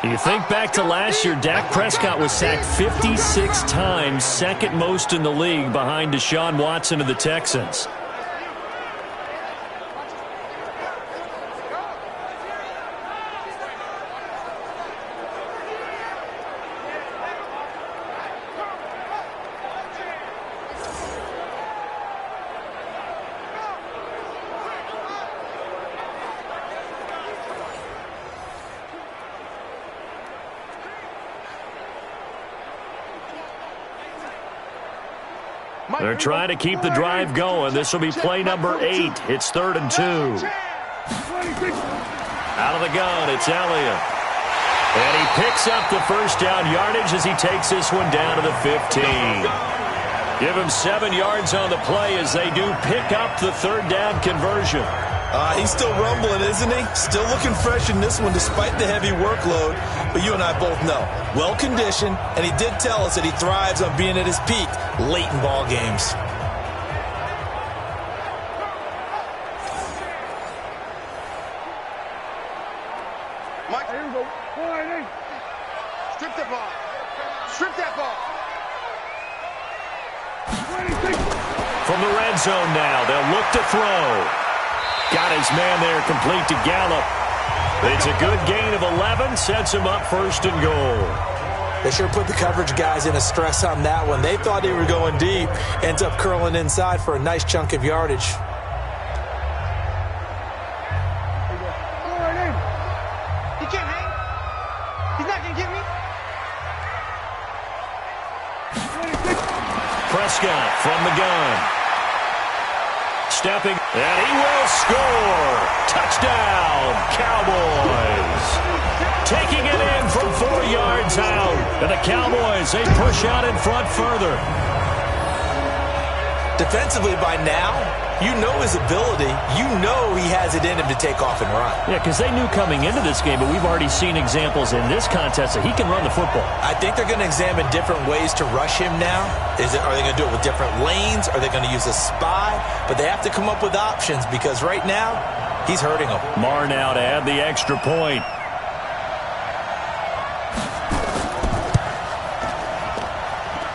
You think back to last year, Dak Prescott was sacked 56 times, 2nd most in the league behind Deshaun Watson of the Texans. They're trying to keep the drive going. This will be play number 8. It's 3rd and 2. Out of the gun, it's Elliott. And he picks up the first down yardage as he takes this one down to the 15. Give him 7 yards on the play as they do pick up the 3rd down conversion. He's still rumbling, isn't he? Still looking fresh in this one despite the heavy workload. But you and I both know, well-conditioned, and he did tell us that he thrives on being at his peak late in ball games. Mike, here we go. Strip that ball. Strip that ball. From the red zone now, they'll look to throw. Got his man there complete to Gallup. It's a good gain of 11, sets him up 1st and goal. They sure put the coverage guys in a stress on that one. They thought they were going deep. Ends up curling inside for a nice chunk of yardage. He can't hang. He's not going to get me. Prescott from the gun. Stepping, and he will score. Touchdown, Cowboys. Taking it in from 4 yards out. And the Cowboys, they push out in front further. Defensively by now, You know his ability. You know he has it in him to take off and run. Yeah, because they knew coming into this game, but we've already seen examples in this contest that he can run the football. I think they're going to examine different ways to rush him now. Are they going to do it with different lanes? Are they going to use a spy? But they have to come up with options because right now, he's hurting them. Marr now to add the extra point.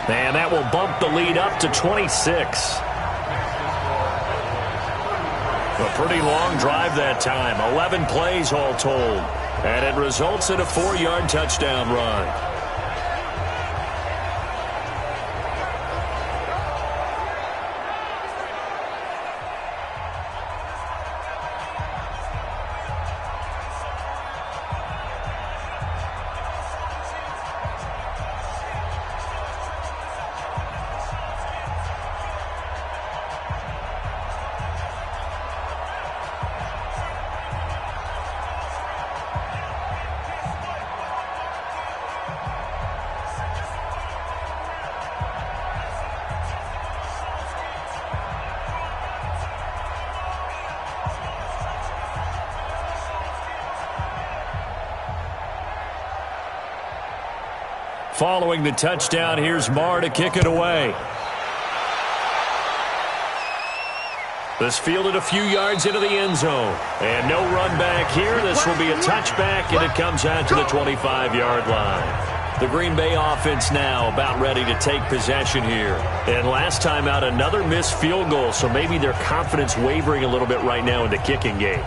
And that will bump the lead up to 26. A pretty long drive that time. 11 plays all told. And it results in a 4-yard touchdown run. Following the touchdown, here's Marr to kick it away. This fielded a few yards into the end zone. And no run back here. This will be a touchback, and it comes out to the 25-yard line. The Green Bay offense now about ready to take possession here. And last time out, another missed field goal, so maybe their confidence wavering a little bit right now in the kicking game.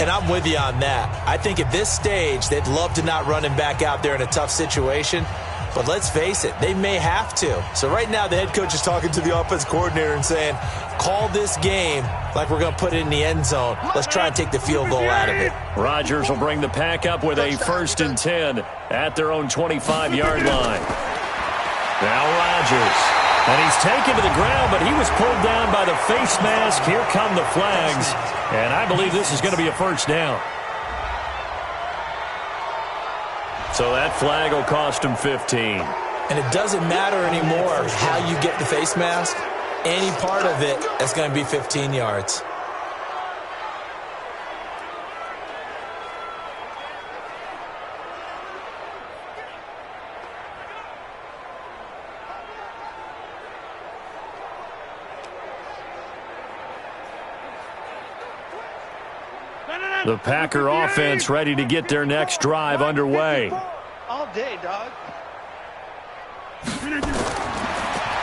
And I'm with you on that. I think at this stage, they'd love to not run him back out there in a tough situation. But let's face it, they may have to. So right now, the head coach is talking to the offense coordinator and saying, call this game like we're going to put it in the end zone. Let's try and take the field goal out of it. Rodgers will bring the pack up with a 1st and 10 at their own 25-yard line. Now Rodgers. And he's taken to the ground, but he was pulled down by the face mask. Here come the flags. And I believe this is going to be a first down. So that flag will cost him 15. And it doesn't matter anymore how you get the face mask. Any part of it is going to be 15 yards. The Packer offense ready to get their next drive underway. All day, dog.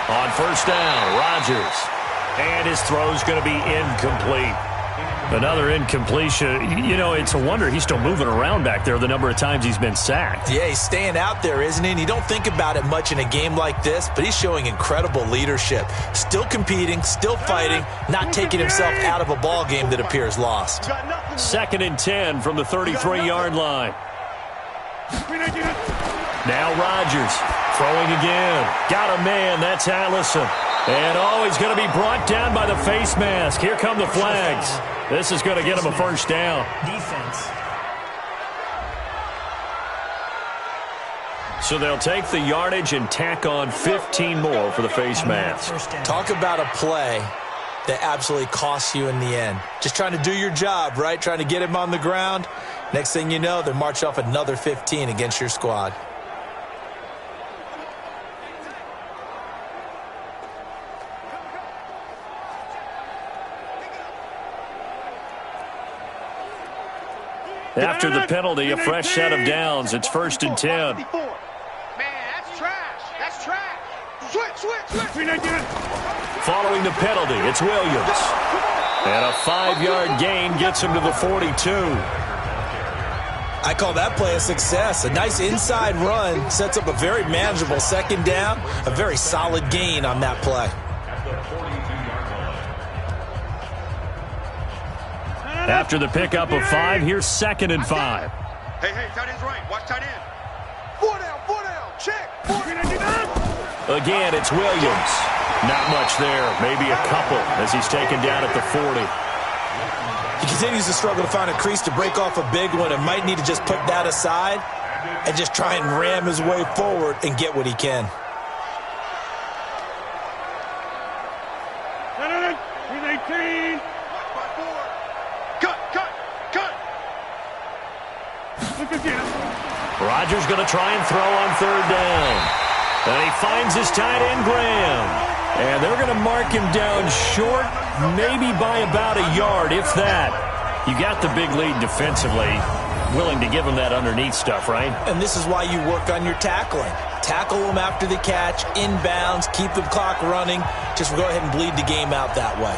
On first down, Rodgers. And his throw's going to be incomplete. Another incompletion. You know, it's a wonder he's still moving around back there the number of times he's been sacked. Yeah, he's staying out there, isn't he? And you don't think about it much in a game like this, but he's showing incredible leadership. Still competing, still fighting, not taking himself out of a ball game that appears lost. 2nd and 10 from the 33-yard line. Now Rodgers throwing again. Got a man. That's Allison. And he's going to be brought down by the face mask. Here come the flags. This is going to get him a first down. Defense. So they'll take the yardage and tack on 15 more for the face mask. Talk about a play that absolutely costs you in the end. Just trying to do your job, right? Trying to get him on the ground. Next thing you know, they march off another 15 against your squad. After the penalty, a fresh set of downs. It's 1st and 10. Man, that's trash. That's trash. Switch. Following the penalty, it's Williams. And a 5-yard gain gets him to the 42. I call that play a success. A nice inside run sets up a very manageable 2nd down. A very solid gain on that play. After the pickup of 5, here's 2nd and 5. Hey, tight end's right. Watch tight end. 4 down. Check. Again, it's Williams. Not much there. Maybe a couple as he's taken down at the 40. He continues to struggle to find a crease to break off a big one and might need to just put that aside and just try and ram his way forward and get what he can. He's 18. Cut. Look again. Rodgers going to try and throw on third down. And he finds his tight end, Graham. And they're going to mark him down short, maybe by about a yard, if that. You got the big lead defensively. Willing to give him that underneath stuff, right? And this is why you work on your tackling. Tackle them after the catch, inbounds, keep the clock running. Just go ahead and bleed the game out that way.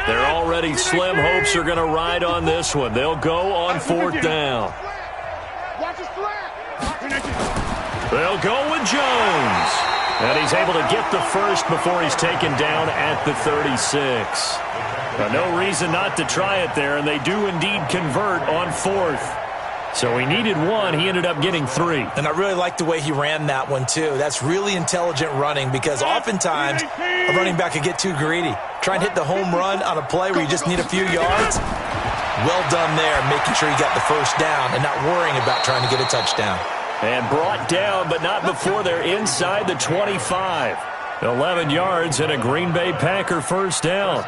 They're already slim hopes are going to ride on this one. They'll go on fourth down. They'll go with Jones. And he's able to get the first before he's taken down at the 36. No reason not to try it there, and they do indeed convert on fourth. So he needed one. He ended up getting 3. And I really like the way he ran that one, too. That's really intelligent running because oftentimes a running back can get too greedy. Try and hit the home run on a play where you just need a few yards. Well done there, making sure you got the first down and not worrying about trying to get a touchdown. And brought down, but not before they're inside the 25. 11 yards and a Green Bay Packer first down.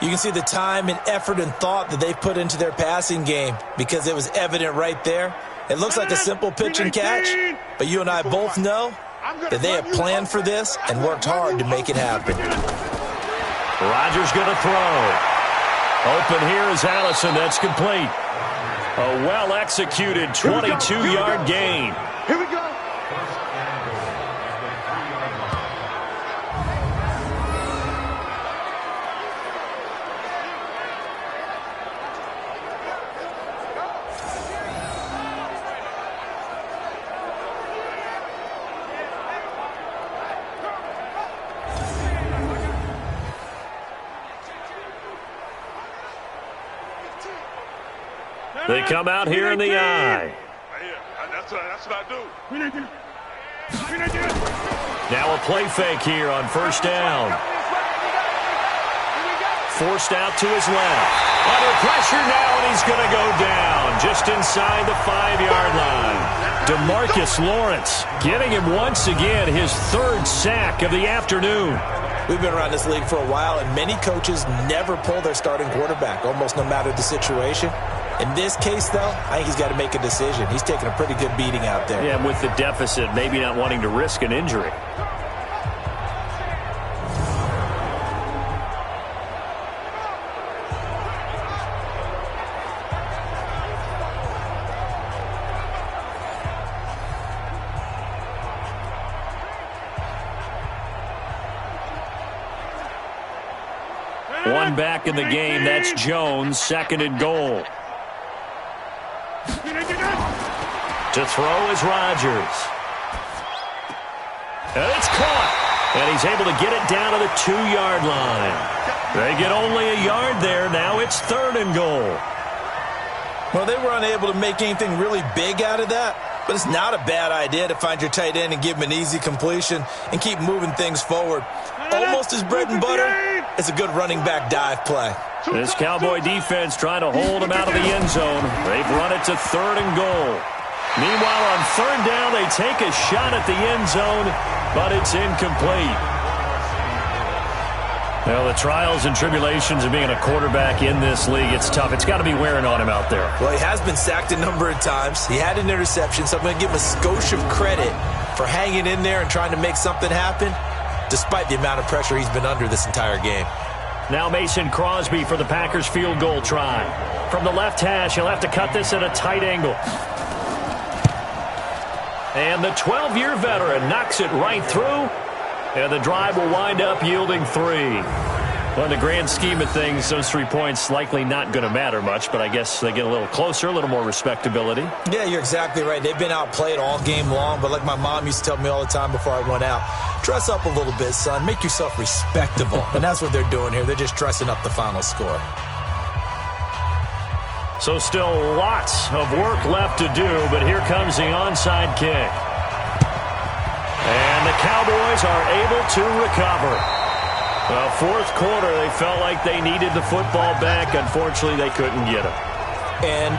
You can see the time and effort and thought that they put into their passing game because it was evident right there. It looks like a simple pitch and catch, but you and I both know that they have planned for this and worked hard to make it happen. Rodgers going to throw. Open here is Allison. That's complete. A well-executed 22-yard gain. Here we go. They come out here in the eye. That's what I do. Now a play fake here on first down. Forced out to his left. Under pressure now, and he's going to go down just inside the 5-yard line. DeMarcus Lawrence giving him once again his 3rd sack of the afternoon. We've been around this league for a while, and many coaches never pull their starting quarterback, almost no matter the situation. In this case, though, I think he's got to make a decision. He's taking a pretty good beating out there. Yeah, with the deficit, maybe not wanting to risk an injury. One back in the game. That's Jones, 2nd and goal. To throw is Rodgers. And it's caught. And he's able to get it down to the 2-yard line. They get only a yard there. Now it's 3rd and goal. Well, they were unable to make anything really big out of that. But it's not a bad idea to find your tight end and give him an easy completion and keep moving things forward. Almost his bread and butter. It's a good running back dive play. This Cowboy defense trying to hold him out of the end zone. They've run it to 3rd and goal. Meanwhile, on 3rd down, they take a shot at the end zone, but it's incomplete. Well, the trials and tribulations of being a quarterback in this league, it's tough. It's got to be wearing on him out there. Well, he has been sacked a number of times. He had an interception, so I'm going to give him a skosh of credit for hanging in there and trying to make something happen, despite the amount of pressure he's been under this entire game. Now Mason Crosby for the Packers field goal try. From the left hash, he'll have to cut this at a tight angle. And the 12-year veteran knocks it right through. And the drive will wind up yielding 3. Well, in the grand scheme of things, those 3 points likely not going to matter much, but I guess they get a little closer, a little more respectability. Yeah, you're exactly right. They've been outplayed all game long, but like my mom used to tell me all the time before I went out, dress up a little bit, son. Make yourself respectable. And that's what they're doing here. They're just dressing up the final score. So still lots of work left to do, but here comes the onside kick. And the Cowboys are able to recover. Well, 4th quarter, they felt like they needed the football back. Unfortunately, they couldn't get it. And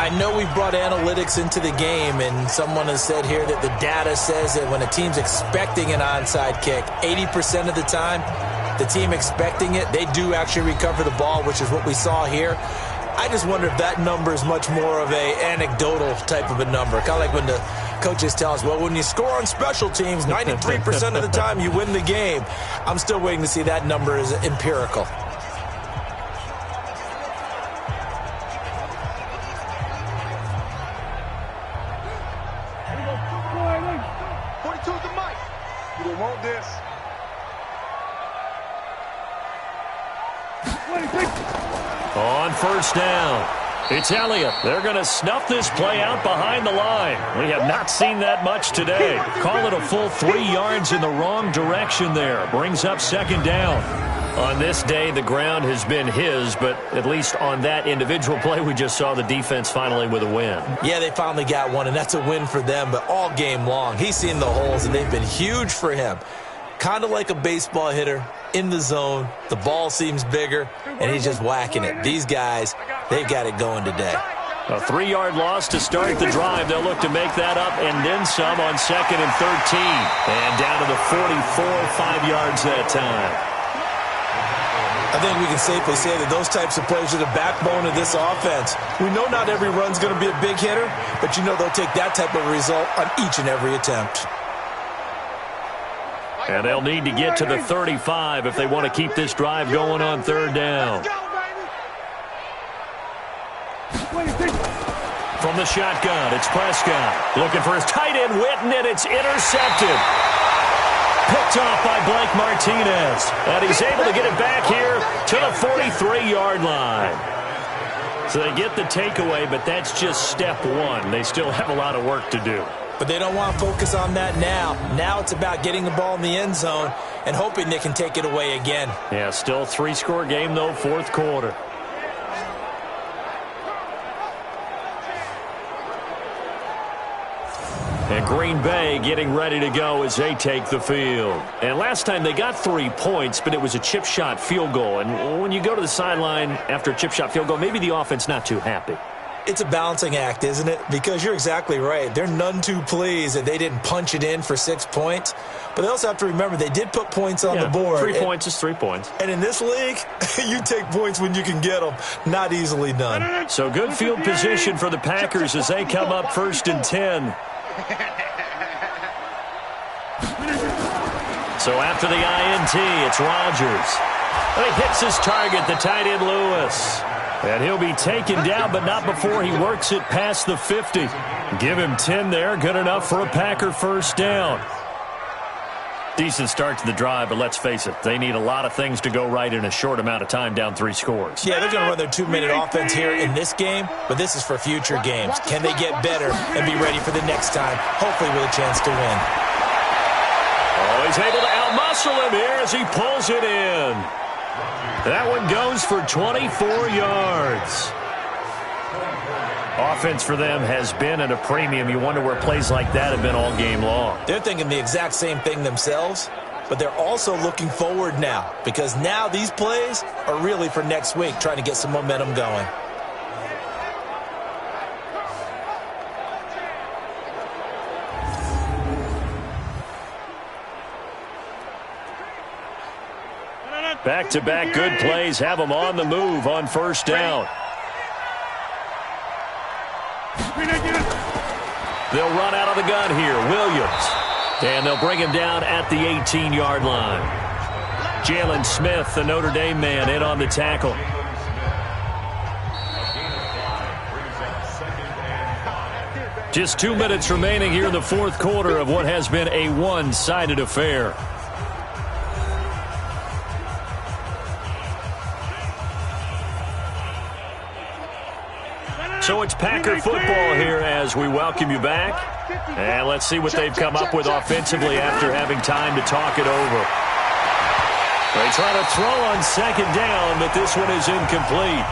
I know we brought analytics into the game, and someone has said here that the data says that when a team's expecting an onside kick, 80% of the time, the team expecting it, they do actually recover the ball, which is what we saw here. I just wonder if that number is much more of a anecdotal type of a number. Kind of like when the coaches tell us, well, when you score on special teams, 93% of the time you win the game. I'm still waiting to see that number is empirical. On first down, it's Elliott. They're going to snuff this play out behind the line. We have not seen that much today. Call it a full 3 yards in the wrong direction there. Brings up second down. On this day, the ground has been his, but at least on that individual play, we just saw the defense finally with a win. Yeah, they finally got one, and that's a win for them, but all game long, he's seen the holes, and they've been huge for him. Kind of like a baseball hitter in the zone. The ball seems bigger, and he's just whacking it. These guys, they've got it going today. A 3-yard loss to start the drive. They'll look to make that up and then some on 2nd and 13. And down to the 44, 5 yards that time. I think we can safely say that those types of plays are the backbone of this offense. We know not every run's going to be a big hitter, but you know they'll take that type of result on each and every attempt. And they'll need to get to the 35 if they want to keep this drive going on 3rd down. From the shotgun, it's Prescott. Looking for his tight end, Witten, and it's intercepted. Picked off by Blake Martinez. And he's able to get it back here to the 43-yard line. So they get the takeaway, but that's just step one. They still have a lot of work to do. But they don't want to focus on that now. Now it's about getting the ball in the end zone and hoping they can take it away again. Yeah, still 3-score game, though, 4th quarter. And Green Bay getting ready to go as they take the field. And last time they got 3 points, but it was a chip shot field goal. And when you go to the sideline after a chip shot field goal, maybe the offense not too happy. It's a balancing act, isn't it? Because you're exactly right. They're none too pleased that they didn't punch it in for 6 points. But they also have to remember they did put points on the board. 3 points is 3 points. And in this league, you take points when you can get them. Not easily done. So good field position for the Packers as they come up 1st and 10. So after the INT, it's Rodgers. And he hits his target, the tight end Lewis. And he'll be taken down, but not before he works it past the 50. Give him 10 there. Good enough for a Packer 1st down. Decent start to the drive, but let's face it, they need a lot of things to go right in a short amount of time, down 3 scores. Yeah, they're going to run their 2-minute offense here in this game, but this is for future games. Can they get better and be ready for the next time, hopefully with a chance to win? Oh, he's able to outmuscle him here as he pulls it in. That one goes for 24 yards. Offense for them has been at a premium. You wonder where plays like that have been all game long. They're thinking the exact same thing themselves, but they're also looking forward now because now these plays are really for next week, trying to get some momentum going. Back-to-back good plays have them on the move on 1st down. They'll run out of the gun here. Williams. And they'll bring him down at the 18-yard line. Jalen Smith, the Notre Dame man, in on the tackle. Just 2 minutes remaining here in the 4th quarter of what has been a one-sided affair. So it's Packer football here as we welcome you back. And let's see what they've come up with offensively after having time to talk it over. They try to throw on 2nd down, but this one is incomplete.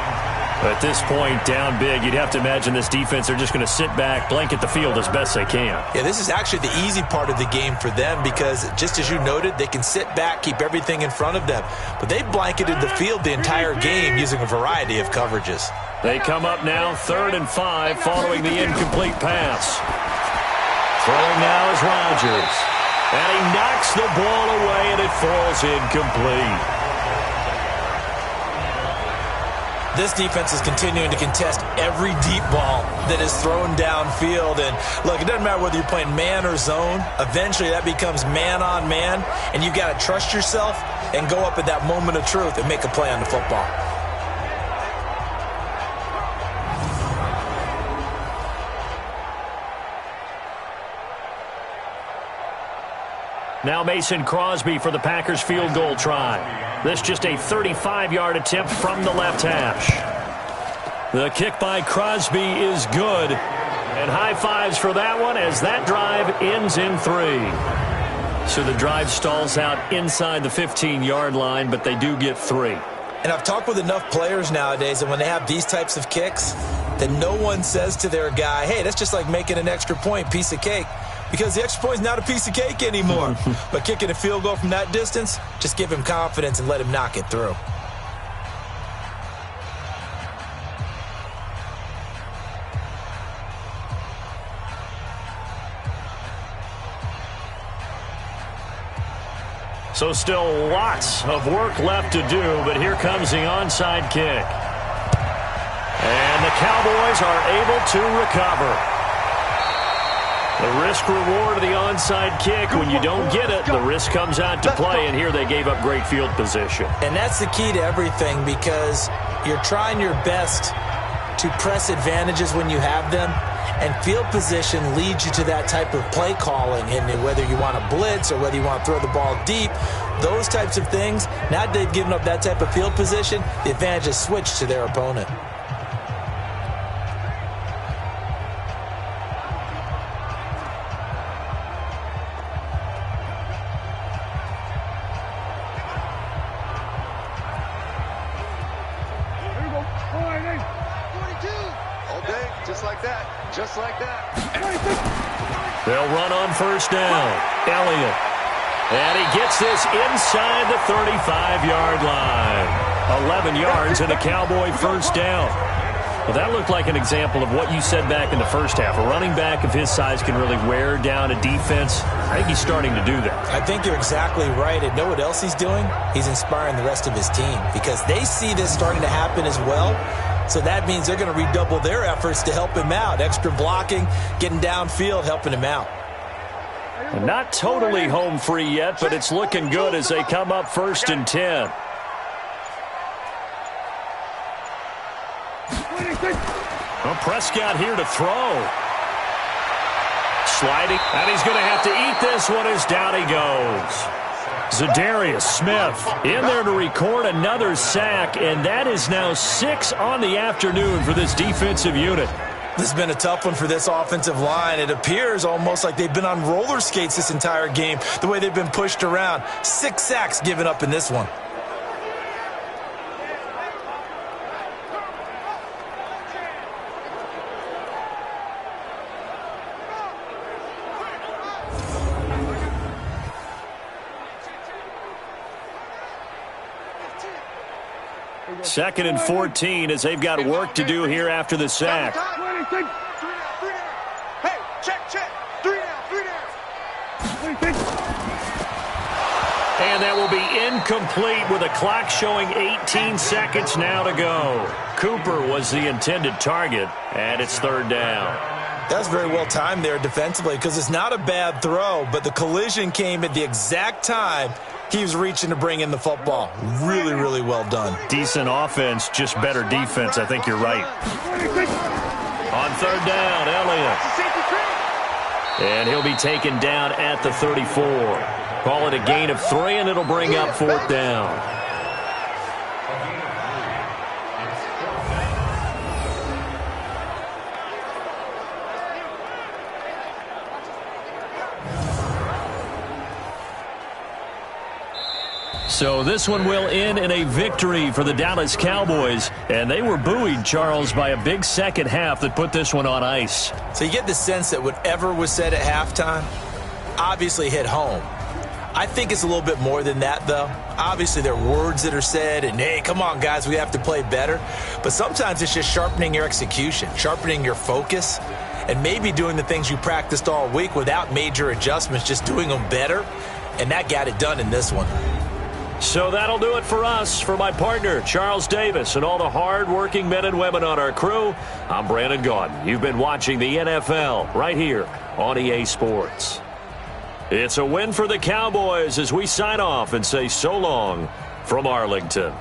At this point, down big, you'd have to imagine this defense are just going to sit back, blanket the field as best they can. Yeah, this is actually the easy part of the game for them because, just as you noted, they can sit back, keep everything in front of them. But they blanketed the field the entire game using a variety of coverages. They come up now 3rd and 5 following the incomplete pass. Throwing now is Rodgers. And he knocks the ball away, and it falls incomplete. This defense is continuing to contest every deep ball that is thrown downfield. And look, it doesn't matter whether you're playing man or zone. Eventually that becomes man on man, and you've got to trust yourself and go up at that moment of truth and make a play on the football. Now Mason Crosby for the Packers field goal try. This just a 35-yard attempt from the left hash. The kick by Crosby is good. And high fives for that one as that drive ends in 3. So the drive stalls out inside the 15-yard line, but they do get 3. And I've talked with enough players nowadays that when they have these types of kicks, that no one says to their guy, hey, that's just like making an extra point, piece of cake. Because the extra point is not a piece of cake anymore. But kicking a field goal from that distance, just give him confidence and let him knock it through. So still lots of work left to do, but here comes the onside kick. And the Cowboys are able to recover. The risk-reward of the onside kick, when you don't get it, the risk comes out to play, and here they gave up great field position. And that's the key to everything, because you're trying your best to press advantages when you have them, and field position leads you to that type of play calling. And whether you want to blitz or whether you want to throw the ball deep, those types of things, now that they've given up that type of field position, the advantage is switched to their opponent. Just like that. They'll run on first down. Elliott. And he gets this inside the 35-yard line. 11 yards and a Cowboy first down. Well, that looked like an example of what you said back in the first half. A running back of his size can really wear down a defense. I think he's starting to do that. I think you're exactly right. And know what else he's doing? He's inspiring the rest of his team because they see this starting to happen as well. So that means they're going to redouble their efforts to help him out. Extra blocking, getting downfield, helping him out. Not totally home free yet, but it's looking good as they come up 1st and 10. Well, Prescott here to throw. Sliding, and he's going to have to eat this one as down he goes. Zadarius Smith in there to record another sack, and that is now 6 on the afternoon for this defensive unit. This has been a tough one for this offensive line. It appears almost like they've been on roller skates this entire game, the way they've been pushed around. 6 sacks given up in this one. Second and 14 as they've got work to do here after the sack. Hey, check. 3 down. And that will be incomplete with a clock showing 18 seconds now to go. Cooper was the intended target, and it's 3rd down. That's very well timed there defensively because it's not a bad throw, but the collision came at the exact time he was reaching to bring in the football. Really, really well done. Decent offense, just better defense. I think you're right. On 3rd down, Elliott. And he'll be taken down at the 34. Call it a gain of 3, and it'll bring up 4th down. So this one will end in a victory for the Dallas Cowboys. And they were buoyed, Charles, by a big second half that put this one on ice. So you get the sense that whatever was said at halftime obviously hit home. I think it's a little bit more than that, though. Obviously, there are words that are said, and, hey, come on, guys, we have to play better. But sometimes it's just sharpening your execution, sharpening your focus, and maybe doing the things you practiced all week without major adjustments, just doing them better. And that got it done in this one. So that'll do it for us. For my partner, Charles Davis, and all the hard-working men and women on our crew, I'm Brandon Gaudin. You've been watching the NFL right here on EA Sports. It's a win for the Cowboys as we sign off and say so long from Arlington.